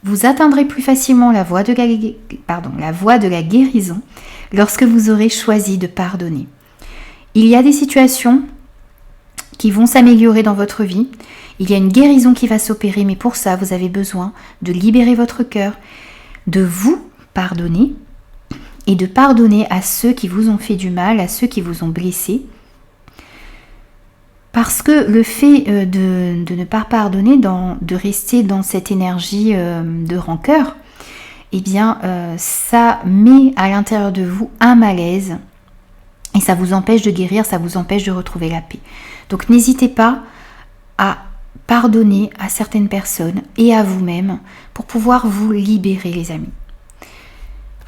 Vous atteindrez plus facilement la voie de la guérison lorsque vous aurez choisi de pardonner. Il y a des situations qui vont s'améliorer dans votre vie. Il y a une guérison qui va s'opérer, mais pour ça, vous avez besoin de libérer votre cœur, de vous pardonner et de pardonner à ceux qui vous ont fait du mal, à ceux qui vous ont blessé. Parce que le fait de ne pas pardonner, de rester dans cette énergie de rancœur, eh bien, ça met à l'intérieur de vous un malaise et ça vous empêche de guérir, ça vous empêche de retrouver la paix. Donc n'hésitez pas à pardonner à certaines personnes et à vous-même pour pouvoir vous libérer, les amis.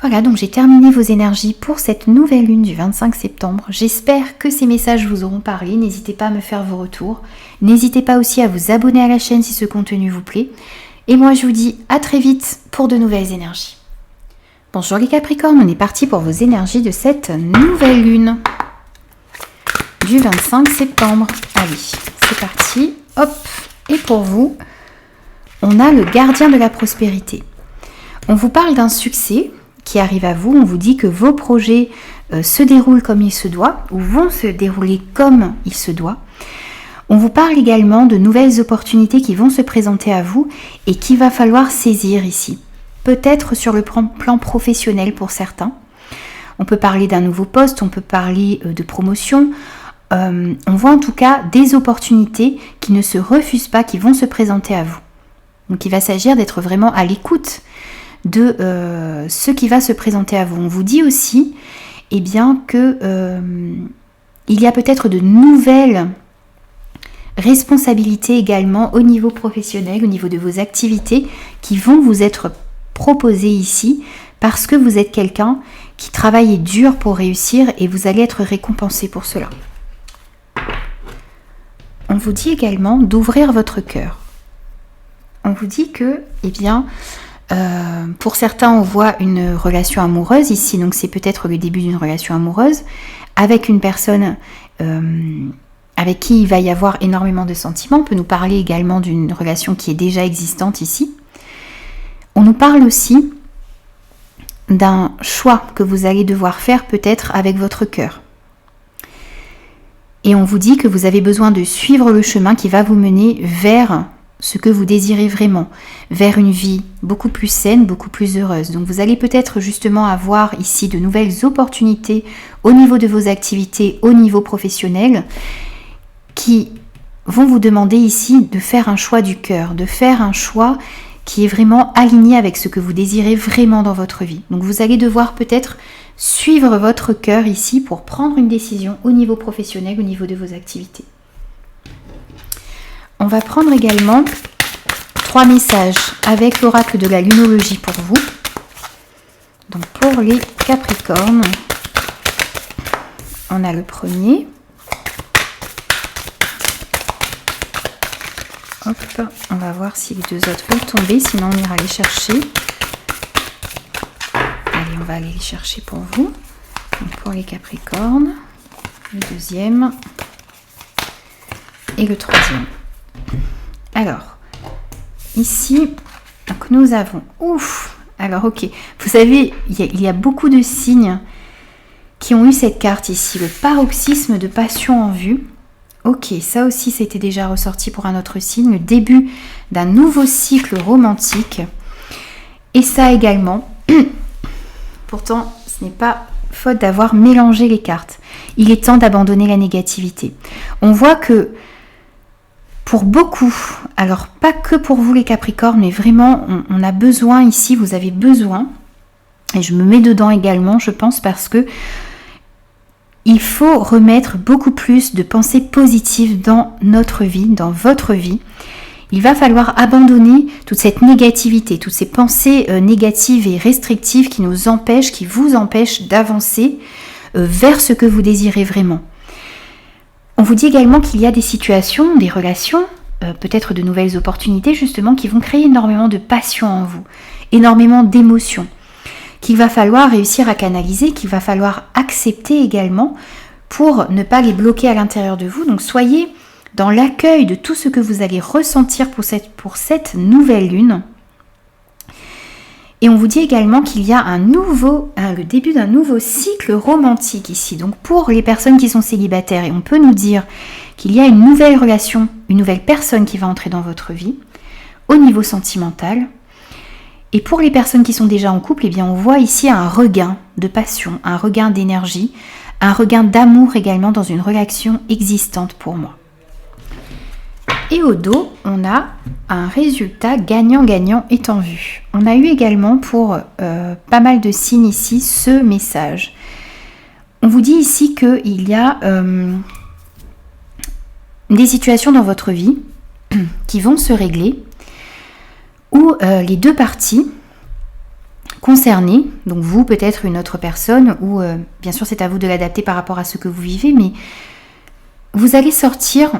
Voilà, donc j'ai terminé vos énergies pour cette nouvelle lune du 25 septembre. J'espère que ces messages vous auront parlé. N'hésitez pas à me faire vos retours. N'hésitez pas aussi à vous abonner à la chaîne si ce contenu vous plaît. Et moi, je vous dis à très vite pour de nouvelles énergies. Bonjour les Capricornes, on est parti pour vos énergies de cette nouvelle lune du 25 septembre. Allez, c'est parti. Hop, et pour vous, on a le gardien de la prospérité. On vous parle d'un succès qui arrive à vous. On vous dit que vos projets se déroulent comme il se doit ou vont se dérouler comme il se doit. On vous parle également de nouvelles opportunités qui vont se présenter à vous et qu'il va falloir saisir ici. Peut-être sur le plan professionnel pour certains. On peut parler d'un nouveau poste, on peut parler de promotion. On voit en tout cas des opportunités qui ne se refusent pas, qui vont se présenter à vous. Donc il va s'agir d'être vraiment à l'écoute de ce qui va se présenter à vous. On vous dit aussi que il y a peut-être de nouvelles responsabilités également au niveau professionnel, au niveau de vos activités qui vont vous être proposées ici parce que vous êtes quelqu'un qui travaille dur pour réussir et vous allez être récompensé pour cela. On vous dit également d'ouvrir votre cœur. on vous dit que, eh bien, pour certains, on voit une relation amoureuse ici, donc c'est peut-être le début d'une relation amoureuse, avec une personne avec qui il va y avoir énormément de sentiments. On peut nous parler également d'une relation qui est déjà existante ici. On nous parle aussi d'un choix que vous allez devoir faire peut-être avec votre cœur. Et on vous dit que vous avez besoin de suivre le chemin qui va vous mener vers ce que vous désirez vraiment, vers une vie beaucoup plus saine, beaucoup plus heureuse. Donc vous allez peut-être justement avoir ici de nouvelles opportunités au niveau de vos activités, au niveau professionnel, qui vont vous demander ici de faire un choix du cœur, de faire un choix qui est vraiment aligné avec ce que vous désirez vraiment dans votre vie. Donc vous allez devoir peut-être suivre votre cœur ici pour prendre une décision au niveau professionnel, au niveau de vos activités. On va prendre également 3 messages avec l'oracle de la lunologie pour vous. Donc pour les Capricornes, on a le premier. Hop, on va voir si les 2 autres veulent tomber, sinon on ira les chercher. Allez, on va aller les chercher pour vous. Donc pour les Capricornes, le deuxième et le troisième. Alors, ici, donc nous avons... Alors, ok. Vous savez, il y a beaucoup de signes qui ont eu cette carte ici. Le paroxysme de passion en vue. Ok, ça aussi c'était déjà ressorti pour un autre signe, le début d'un nouveau cycle romantique. Et ça également, pourtant ce n'est pas faute d'avoir mélangé les cartes. Il est temps d'abandonner la négativité. On voit que pour beaucoup, alors pas que pour vous les Capricornes, mais vraiment on a besoin ici, vous avez besoin, et je me mets dedans également je pense parce que il faut remettre beaucoup plus de pensées positives dans notre vie, dans votre vie. Il va falloir abandonner toute cette négativité, toutes ces pensées négatives et restrictives qui nous empêchent, qui vous empêchent d'avancer vers ce que vous désirez vraiment. On vous dit également qu'il y a des situations, des relations, peut-être de nouvelles opportunités justement, qui vont créer énormément de passion en vous, énormément d'émotions, qu'il va falloir réussir à canaliser, qu'il va falloir accepter également pour ne pas les bloquer à l'intérieur de vous. Donc soyez dans l'accueil de tout ce que vous allez ressentir pour cette nouvelle lune. Et on vous dit également qu'il y a le début d'un nouveau cycle romantique ici. Donc pour les personnes qui sont célibataires, et on peut nous dire qu'il y a une nouvelle relation, une nouvelle personne qui va entrer dans votre vie au niveau sentimental. Et pour les personnes qui sont déjà en couple, eh bien on voit ici un regain de passion, un regain d'énergie, un regain d'amour également dans une relation existante pour moi. Et au dos, on a un résultat gagnant-gagnant est en vue. On a eu également pour pas mal de signes ici ce message. On vous dit ici qu'il y a des situations dans votre vie qui vont se régler, où les 2 parties concernées, donc vous, peut-être une autre personne, ou bien sûr c'est à vous de l'adapter par rapport à ce que vous vivez, mais vous allez sortir,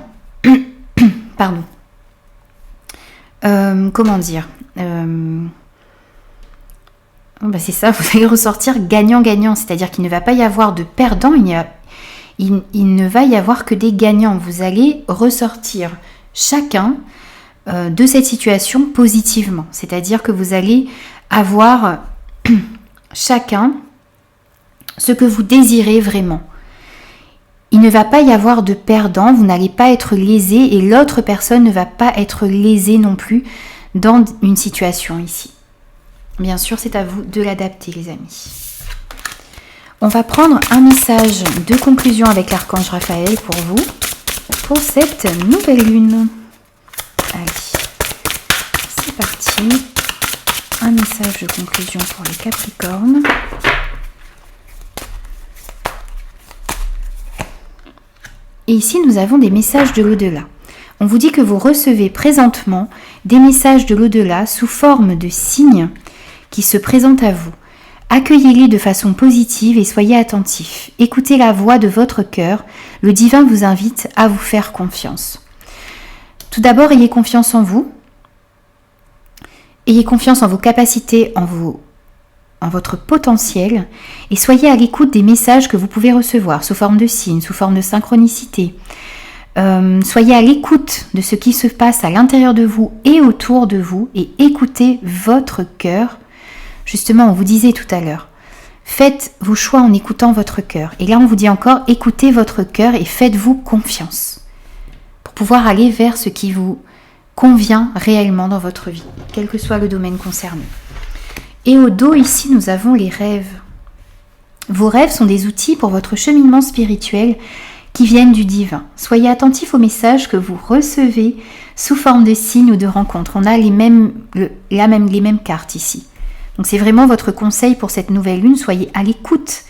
pardon, comment dire, c'est ça, vous allez ressortir gagnant-gagnant, c'est-à-dire qu'il ne va pas y avoir de perdant, il ne va y avoir que des gagnants. Vous allez ressortir chacun de cette situation positivement, c'est-à-dire que vous allez avoir chacun ce que vous désirez vraiment. Il ne va pas y avoir de perdant, vous n'allez pas être lésé et l'autre personne ne va pas être lésée non plus dans une situation ici. Bien sûr, c'est à vous de l'adapter les amis. On va prendre un message de conclusion avec l'archange Raphaël pour vous, pour cette nouvelle lune. Allez, c'est parti. Un message de conclusion pour les Capricornes. Et ici, nous avons des messages de l'au-delà. On vous dit que vous recevez présentement des messages de l'au-delà sous forme de signes qui se présentent à vous. Accueillez-les de façon positive et soyez attentifs. Écoutez la voix de votre cœur. Le divin vous invite à vous faire confiance. Tout d'abord, ayez confiance en vous. Ayez confiance en vos capacités, en votre potentiel, et soyez à l'écoute des messages que vous pouvez recevoir sous forme de signes, sous forme de synchronicité. Soyez à l'écoute de ce qui se passe à l'intérieur de vous et autour de vous, et écoutez votre cœur. Justement, on vous disait tout à l'heure, faites vos choix en écoutant votre cœur. Et là, on vous dit encore, écoutez votre cœur et faites-vous confiance pour pouvoir aller vers ce qui vous convient réellement dans votre vie, quel que soit le domaine concerné. Et au dos, ici, nous avons les rêves. Vos rêves sont des outils pour votre cheminement spirituel qui viennent du divin. Soyez attentifs aux messages que vous recevez sous forme de signes ou de rencontres. On a les mêmes cartes ici. Donc c'est vraiment votre conseil pour cette nouvelle lune. Soyez à l'écoute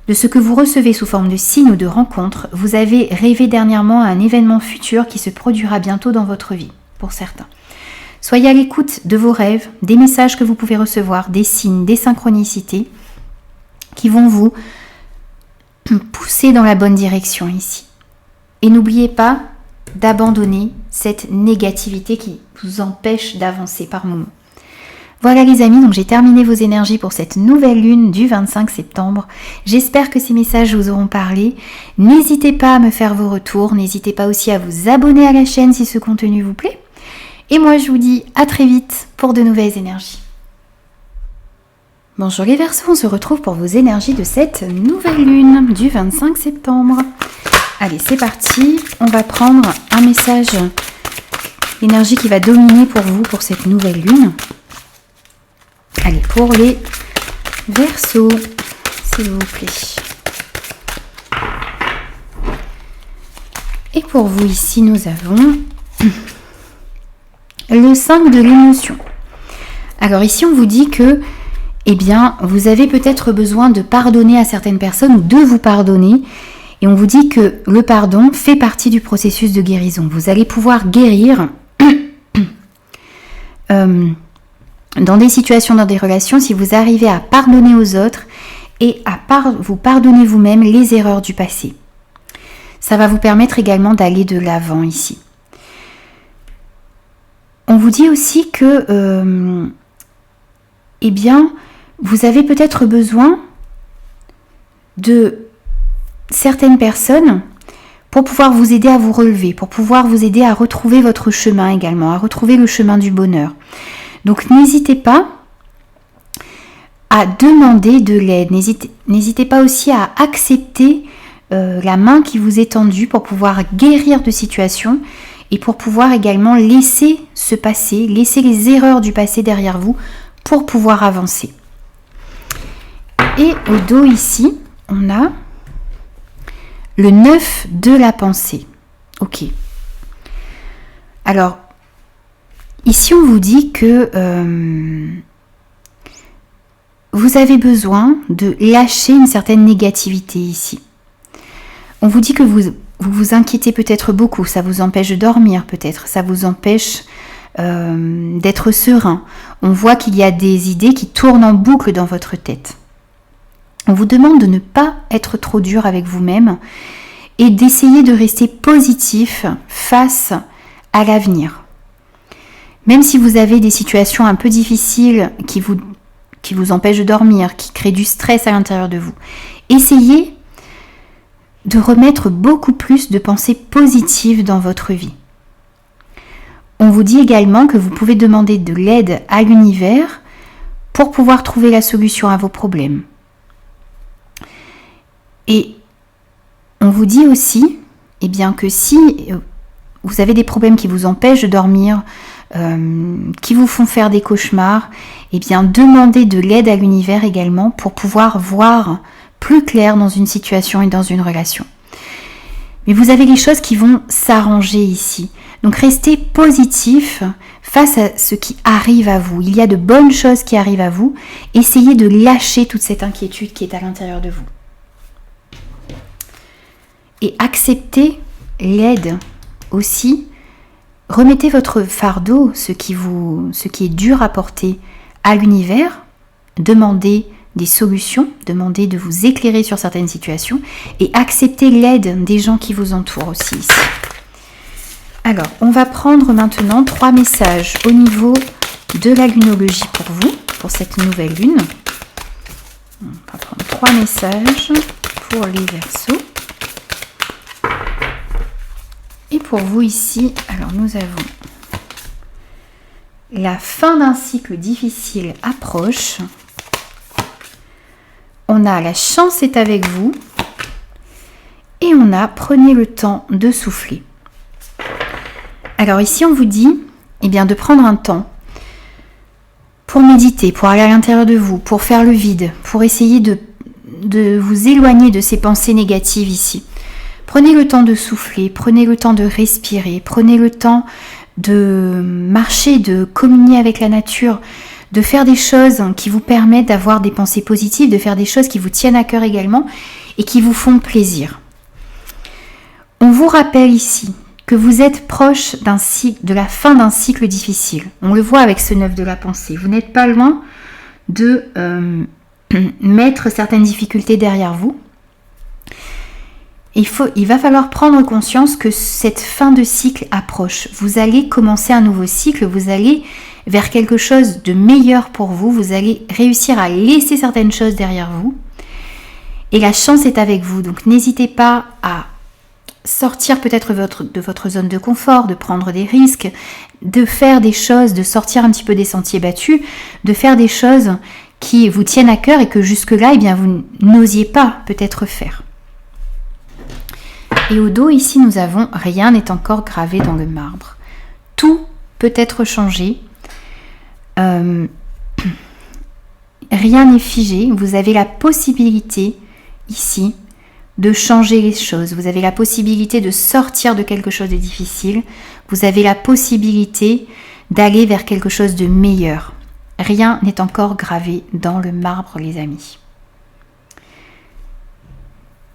de ce que vous recevez sous forme de signes ou de rencontres. Vous avez rêvé dernièrement à un événement futur qui se produira bientôt dans votre vie, pour certains. Soyez à l'écoute de vos rêves, des messages que vous pouvez recevoir, des signes, des synchronicités qui vont vous pousser dans la bonne direction ici. Et n'oubliez pas d'abandonner cette négativité qui vous empêche d'avancer par moments. Voilà les amis, donc j'ai terminé vos énergies pour cette nouvelle lune du 25 septembre. J'espère que ces messages vous auront parlé. N'hésitez pas à me faire vos retours, n'hésitez pas aussi à vous abonner à la chaîne si ce contenu vous plaît. Et moi je vous dis à très vite pour de nouvelles énergies. Bonjour les Verseaux, on se retrouve pour vos énergies de cette nouvelle lune du 25 septembre. Allez, c'est parti, on va prendre un message, l'énergie qui va dominer pour vous pour cette nouvelle lune. Allez, pour les Verseaux, s'il vous plaît. Et pour vous ici, nous avons le 5 de l'émotion. Alors ici, on vous dit que, eh bien, vous avez peut-être besoin de pardonner à certaines personnes ou de vous pardonner. Et on vous dit que le pardon fait partie du processus de guérison. Vous allez pouvoir guérir dans des situations, dans des relations, si vous arrivez à pardonner aux autres et à vous pardonner vous-même les erreurs du passé. Ça va vous permettre également d'aller de l'avant ici. On vous dit aussi que, eh bien, vous avez peut-être besoin de certaines personnes pour pouvoir vous aider à vous relever, pour pouvoir vous aider à retrouver votre chemin également, à retrouver le chemin du bonheur. Donc n'hésitez pas à demander de l'aide, n'hésitez pas aussi à accepter la main qui vous est tendue pour pouvoir guérir de situations et pour pouvoir également laisser ce passé, laisser les erreurs du passé derrière vous pour pouvoir avancer. Et au dos ici, on a le 9 de la pensée. Ok. Alors, ici, on vous dit que vous avez besoin de lâcher une certaine négativité ici. On vous dit que vous vous inquiétez peut-être beaucoup, ça vous empêche de dormir peut-être, ça vous empêche d'être serein. On voit qu'il y a des idées qui tournent en boucle dans votre tête. On vous demande de ne pas être trop dur avec vous-même et d'essayer de rester positif face à l'avenir. Même si vous avez des situations un peu difficiles qui vous empêchent de dormir, qui créent du stress à l'intérieur de vous, essayez de remettre beaucoup plus de pensées positives dans votre vie. On vous dit également que vous pouvez demander de l'aide à l'univers pour pouvoir trouver la solution à vos problèmes. Et on vous dit aussi, eh bien, que si vous avez des problèmes qui vous empêchent de dormir, qui vous font faire des cauchemars, eh bien, demandez de l'aide à l'univers également pour pouvoir voir plus clair dans une situation et dans une relation. Mais vous avez les choses qui vont s'arranger ici. Donc restez positif face à ce qui arrive à vous. Il y a de bonnes choses qui arrivent à vous. Essayez de lâcher toute cette inquiétude qui est à l'intérieur de vous. Et acceptez l'aide aussi. Remettez votre fardeau, ce qui est dur à porter, à l'univers. Demandez des solutions, demandez de vous éclairer sur certaines situations et acceptez l'aide des gens qui vous entourent aussi ici. Alors, on va prendre maintenant 3 messages au niveau de la lunologie pour vous, pour cette nouvelle lune. On va prendre 3 messages pour les Verseaux. Et pour vous ici, alors nous avons la fin d'un cycle difficile approche. On a la chance est avec vous. Et on a prenez le temps de souffler. Alors ici on vous dit eh bien, de prendre un temps pour méditer, pour aller à l'intérieur de vous, pour faire le vide, pour essayer de vous éloigner de ces pensées négatives ici. Prenez le temps de souffler, prenez le temps de respirer, prenez le temps de marcher, de communier avec la nature, de faire des choses qui vous permettent d'avoir des pensées positives, de faire des choses qui vous tiennent à cœur également et qui vous font plaisir. On vous rappelle ici que vous êtes proche de la fin d'un cycle difficile. On le voit avec ce 9 de la pensée. Vous n'êtes pas loin de mettre certaines difficultés derrière vous. Il va falloir prendre conscience que cette fin de cycle approche. Vous allez commencer un nouveau cycle, vous allez vers quelque chose de meilleur pour vous, vous allez réussir à laisser certaines choses derrière vous. Et la chance est avec vous, donc n'hésitez pas à sortir peut-être de votre zone de confort, de prendre des risques, de faire des choses, de sortir un petit peu des sentiers battus, de faire des choses qui vous tiennent à cœur et que jusque-là, eh bien, vous n'osiez pas peut-être faire. Et au dos, ici, nous avons « Rien n'est encore gravé dans le marbre ». Tout peut être changé. Rien n'est figé. Vous avez la possibilité, ici, de changer les choses. Vous avez la possibilité de sortir de quelque chose de difficile. Vous avez la possibilité d'aller vers quelque chose de meilleur. Rien n'est encore gravé dans le marbre, les amis.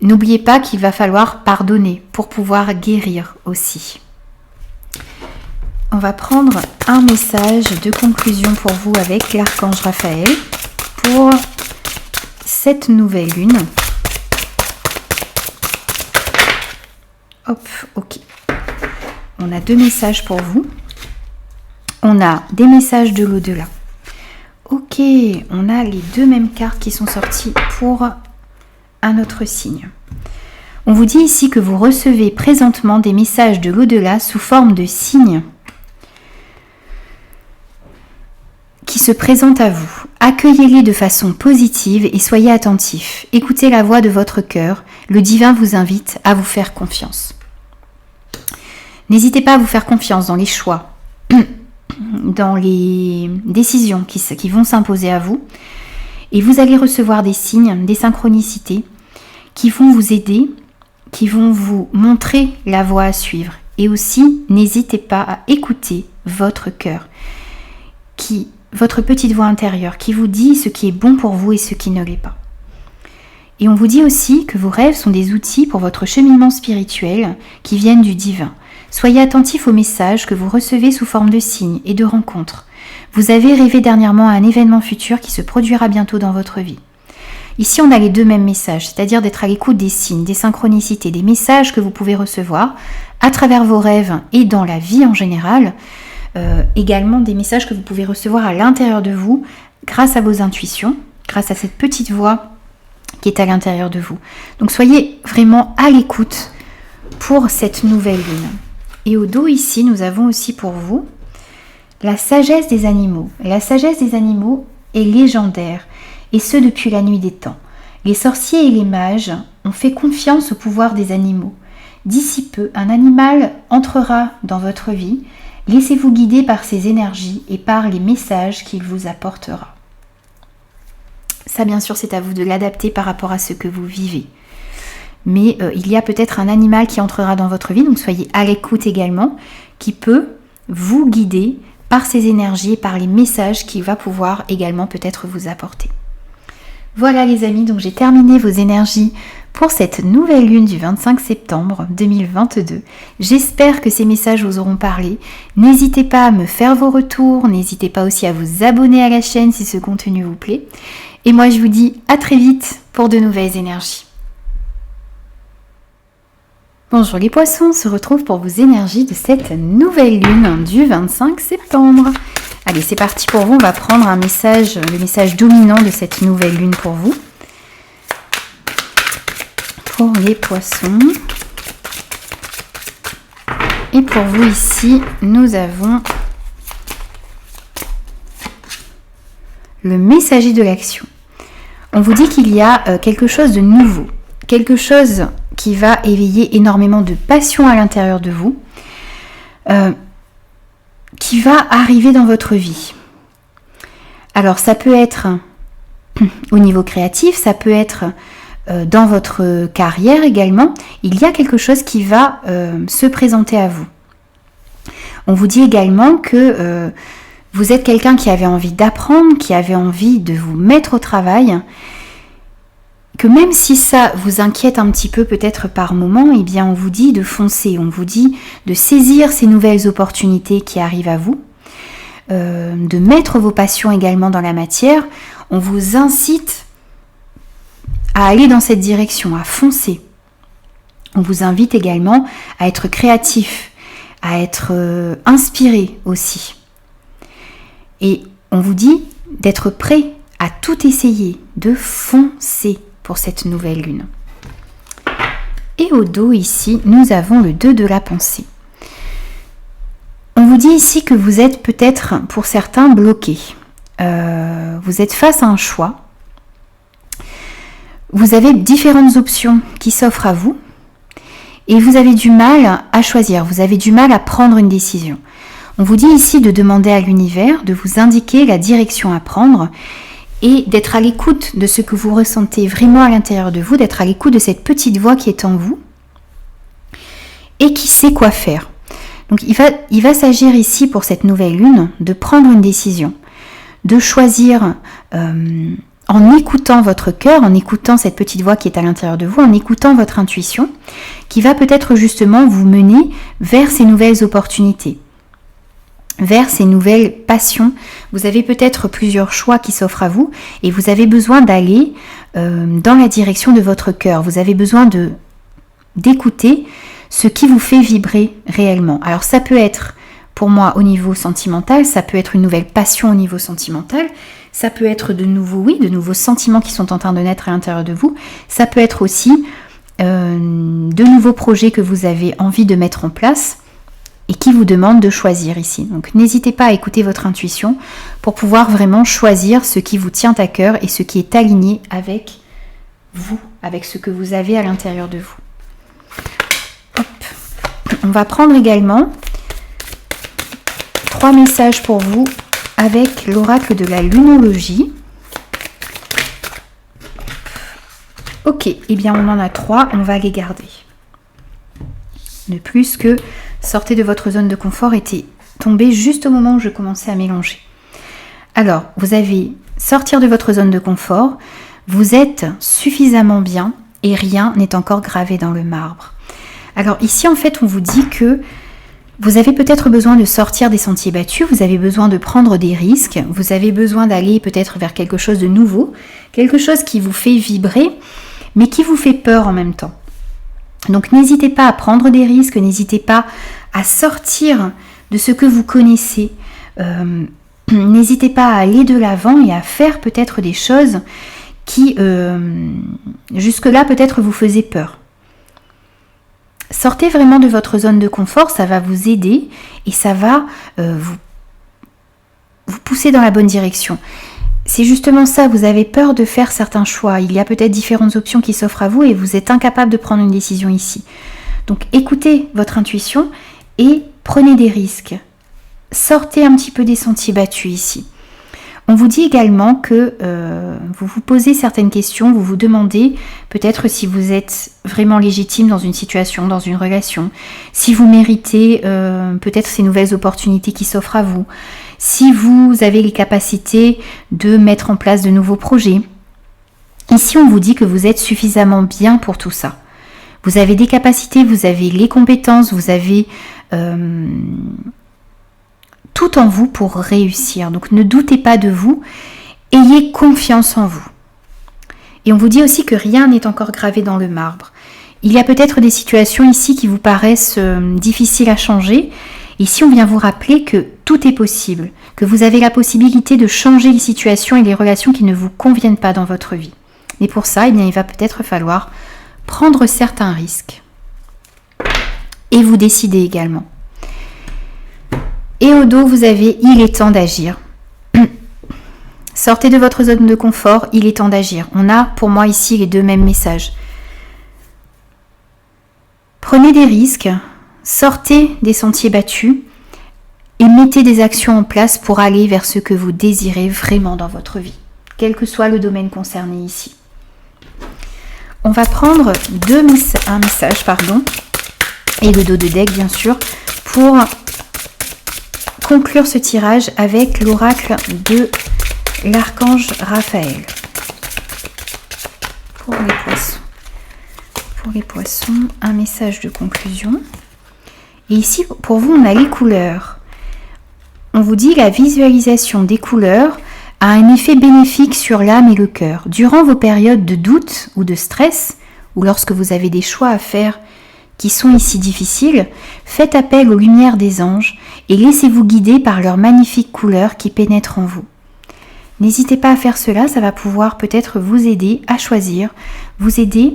N'oubliez pas qu'il va falloir pardonner pour pouvoir guérir aussi. On va prendre un message de conclusion pour vous avec l'archange Raphaël pour cette nouvelle lune. Hop, ok. On a 2 messages pour vous. On a des messages de l'au-delà. Ok, on a les 2 mêmes cartes qui sont sorties pour un autre signe. On vous dit ici que vous recevez présentement des messages de l'au-delà sous forme de signes qui se présentent à vous. Accueillez-les de façon positive et soyez attentifs. Écoutez la voix de votre cœur. Le divin vous invite à vous faire confiance. N'hésitez pas à vous faire confiance dans les choix, dans les décisions qui vont s'imposer à vous. Et vous allez recevoir des signes, des synchronicités qui vont vous aider, qui vont vous montrer la voie à suivre. Et aussi, n'hésitez pas à écouter votre cœur, votre petite voix intérieure qui vous dit ce qui est bon pour vous et ce qui ne l'est pas. Et on vous dit aussi que vos rêves sont des outils pour votre cheminement spirituel qui viennent du divin. Soyez attentifs aux messages que vous recevez sous forme de signes et de rencontres. Vous avez rêvé dernièrement à un événement futur qui se produira bientôt dans votre vie. Ici, on a les 2 mêmes messages, c'est-à-dire d'être à l'écoute des signes, des synchronicités, des messages que vous pouvez recevoir à travers vos rêves et dans la vie en général. Également des messages que vous pouvez recevoir à l'intérieur de vous grâce à vos intuitions, grâce à cette petite voix qui est à l'intérieur de vous. Donc soyez vraiment à l'écoute pour cette nouvelle lune. Et au dos ici, nous avons aussi pour vous la sagesse des animaux. La sagesse des animaux est légendaire, et ce depuis la nuit des temps. Les sorciers et les mages ont fait confiance au pouvoir des animaux. D'ici peu, un animal entrera dans votre vie. Laissez-vous guider par ses énergies et par les messages qu'il vous apportera. Ça, bien sûr, c'est à vous de l'adapter par rapport à ce que vous vivez. Mais il y a peut-être un animal qui entrera dans votre vie, donc soyez à l'écoute également, qui peut vous guider par ses énergies et par les messages qu'il va pouvoir également peut-être vous apporter. Voilà les amis, donc j'ai terminé vos énergies pour cette nouvelle lune du 25 septembre 2022. J'espère que ces messages vous auront parlé. N'hésitez pas à me faire vos retours, n'hésitez pas aussi à vous abonner à la chaîne si ce contenu vous plaît. Et moi je vous dis à très vite pour de nouvelles énergies. Bonjour les poissons, on se retrouve pour vos énergies de cette nouvelle lune du 25 septembre. Allez, c'est parti pour vous. On va prendre un message, le message dominant de cette nouvelle lune pour vous. Pour les poissons. Et pour vous ici, nous avons le messager de l'action. On vous dit qu'il y a quelque chose de nouveau, quelque chose qui va éveiller énormément de passion à l'intérieur de vous, qui va arriver dans votre vie. Alors ça peut être au niveau créatif, ça peut être dans votre carrière également. Il y a quelque chose qui va se présenter à vous. On vous dit également que vous êtes quelqu'un qui avait envie d'apprendre, qui avait envie de vous mettre au travail, que même si ça vous inquiète un petit peu peut-être par moment, eh bien on vous dit de foncer, on vous dit de saisir ces nouvelles opportunités qui arrivent à vous, de mettre vos passions également dans la matière. On vous incite à aller dans cette direction, à foncer. On vous invite également à être créatif, à être inspiré aussi. Et on vous dit d'être prêt à tout essayer, de foncer pour cette nouvelle lune. Et au dos ici, nous avons le 2 de la pensée. On vous dit ici que vous êtes peut-être pour certains bloqués. Vous êtes face à un choix. Vous avez différentes options qui s'offrent à vous et vous avez du mal à choisir, vous avez du mal à prendre une décision. On vous dit ici de demander à l'univers de vous indiquer la direction à prendre et d'être à l'écoute de ce que vous ressentez vraiment à l'intérieur de vous, d'être à l'écoute de cette petite voix qui est en vous et qui sait quoi faire. Donc il va s'agir ici pour cette nouvelle lune de prendre une décision, de choisir en écoutant votre cœur, en écoutant cette petite voix qui est à l'intérieur de vous, en écoutant votre intuition, qui va peut-être justement vous mener vers ces nouvelles opportunités, vers ces nouvelles passions. Vous avez peut-être plusieurs choix qui s'offrent à vous et vous avez besoin d'aller dans la direction de votre cœur. Vous avez besoin d'écouter ce qui vous fait vibrer réellement. Alors ça peut être pour moi au niveau sentimental, ça peut être une nouvelle passion au niveau sentimental, ça peut être de nouveaux sentiments qui sont en train de naître à l'intérieur de vous, ça peut être aussi de nouveaux projets que vous avez envie de mettre en place et qui vous demandent de choisir ici. Donc n'hésitez pas à écouter votre intuition pour pouvoir vraiment choisir ce qui vous tient à cœur et ce qui est aligné avec vous, avec ce que vous avez à l'intérieur de vous. Hop. On va prendre également 3 messages pour vous avec l'oracle de la lunologie. Ok, eh bien on en a 3, on va les garder. De plus que sortez de votre zone de confort était tombé juste au moment où je commençais à mélanger. Alors, vous avez sortir de votre zone de confort, vous êtes suffisamment bien et rien n'est encore gravé dans le marbre. Alors ici en fait on vous dit que vous avez peut-être besoin de sortir des sentiers battus, vous avez besoin de prendre des risques, vous avez besoin d'aller peut-être vers quelque chose de nouveau, quelque chose qui vous fait vibrer, mais qui vous fait peur en même temps. Donc n'hésitez pas à prendre des risques, n'hésitez pas à sortir de ce que vous connaissez, n'hésitez pas à aller de l'avant et à faire peut-être des choses qui jusque-là peut-être vous faisaient peur. Sortez vraiment de votre zone de confort, ça va vous aider et ça va vous pousser dans la bonne direction. C'est justement ça, vous avez peur de faire certains choix. Il y a peut-être différentes options qui s'offrent à vous et vous êtes incapable de prendre une décision ici. Donc écoutez votre intuition et prenez des risques. Sortez un petit peu des sentiers battus ici. On vous dit également que vous vous posez certaines questions, vous vous demandez peut-être si vous êtes vraiment légitime dans une situation, dans une relation, si vous méritez peut-être ces nouvelles opportunités qui s'offrent à vous, si vous avez les capacités de mettre en place de nouveaux projets. Ici, on vous dit que vous êtes suffisamment bien pour tout ça. Vous avez des capacités, vous avez les compétences, vous avez tout en vous pour réussir. Donc ne doutez pas de vous, ayez confiance en vous. Et on vous dit aussi que rien n'est encore gravé dans le marbre. Il y a peut-être des situations ici qui vous paraissent difficiles à changer. Ici, on vient vous rappeler que tout est possible, que vous avez la possibilité de changer les situations et les relations qui ne vous conviennent pas dans votre vie. Mais pour ça, eh bien, il va peut-être falloir prendre certains risques. Et vous décider également. Et au dos, vous avez « Il est temps d'agir ». Sortez de votre zone de confort, il est temps d'agir. On a pour moi ici les deux mêmes messages. Prenez des risques, sortez des sentiers battus et mettez des actions en place pour aller vers ce que vous désirez vraiment dans votre vie, quel que soit le domaine concerné ici. On va prendre un message, et le dos de deck bien sûr, pour conclure ce tirage avec l'oracle de l'archange Raphaël. Pour les poissons, un message de conclusion. Et ici, pour vous, on a les couleurs. On vous dit la visualisation des couleurs a un effet bénéfique sur l'âme et le cœur. Durant vos périodes de doute ou de stress, ou lorsque vous avez des choix à faire qui sont ici difficiles, faites appel aux lumières des anges et laissez-vous guider par leurs magnifiques couleurs qui pénètrent en vous. N'hésitez pas à faire cela, ça va pouvoir peut-être vous aider à choisir, vous aider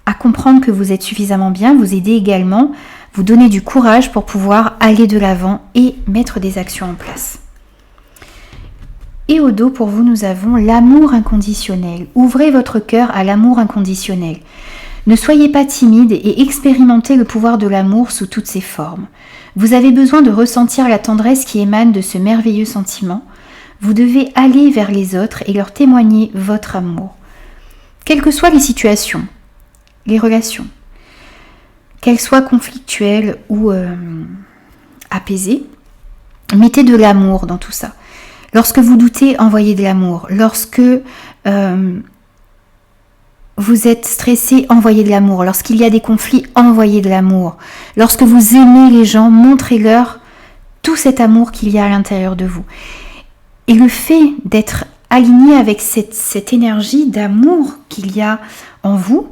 à comprendre que vous êtes suffisamment bien, vous aider également, vous donner du courage pour pouvoir aller de l'avant et mettre des actions en place. Et au dos, pour vous, nous avons l'amour inconditionnel. Ouvrez votre cœur à l'amour inconditionnel. Ne soyez pas timide et expérimentez le pouvoir de l'amour sous toutes ses formes. Vous avez besoin de ressentir la tendresse qui émane de ce merveilleux sentiment. Vous devez aller vers les autres et leur témoigner votre amour. Quelles que soient les situations, les relations, qu'elles soient conflictuelles ou apaisées, mettez de l'amour dans tout ça. Lorsque vous doutez, envoyez de l'amour. Lorsque vous êtes stressé, envoyez de l'amour. Lorsqu'il y a des conflits, envoyez de l'amour. Lorsque vous aimez les gens, montrez-leur tout cet amour qu'il y a à l'intérieur de vous. Et le fait d'être aligné avec cette énergie d'amour qu'il y a en vous,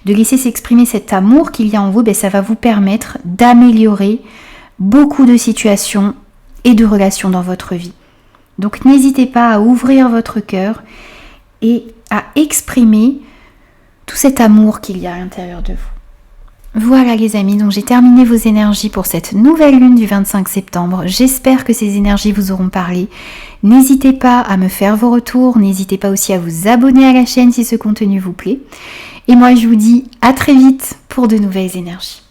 de laisser s'exprimer cet amour qu'il y a en vous, ça va vous permettre d'améliorer beaucoup de situations et de relations dans votre vie. Donc n'hésitez pas à ouvrir votre cœur et à exprimer tout cet amour qu'il y a à l'intérieur de vous. Voilà les amis, donc j'ai terminé vos énergies pour cette nouvelle lune du 25 septembre. J'espère que ces énergies vous auront parlé. N'hésitez pas à me faire vos retours, n'hésitez pas aussi à vous abonner à la chaîne si ce contenu vous plaît. Et moi je vous dis à très vite pour de nouvelles énergies.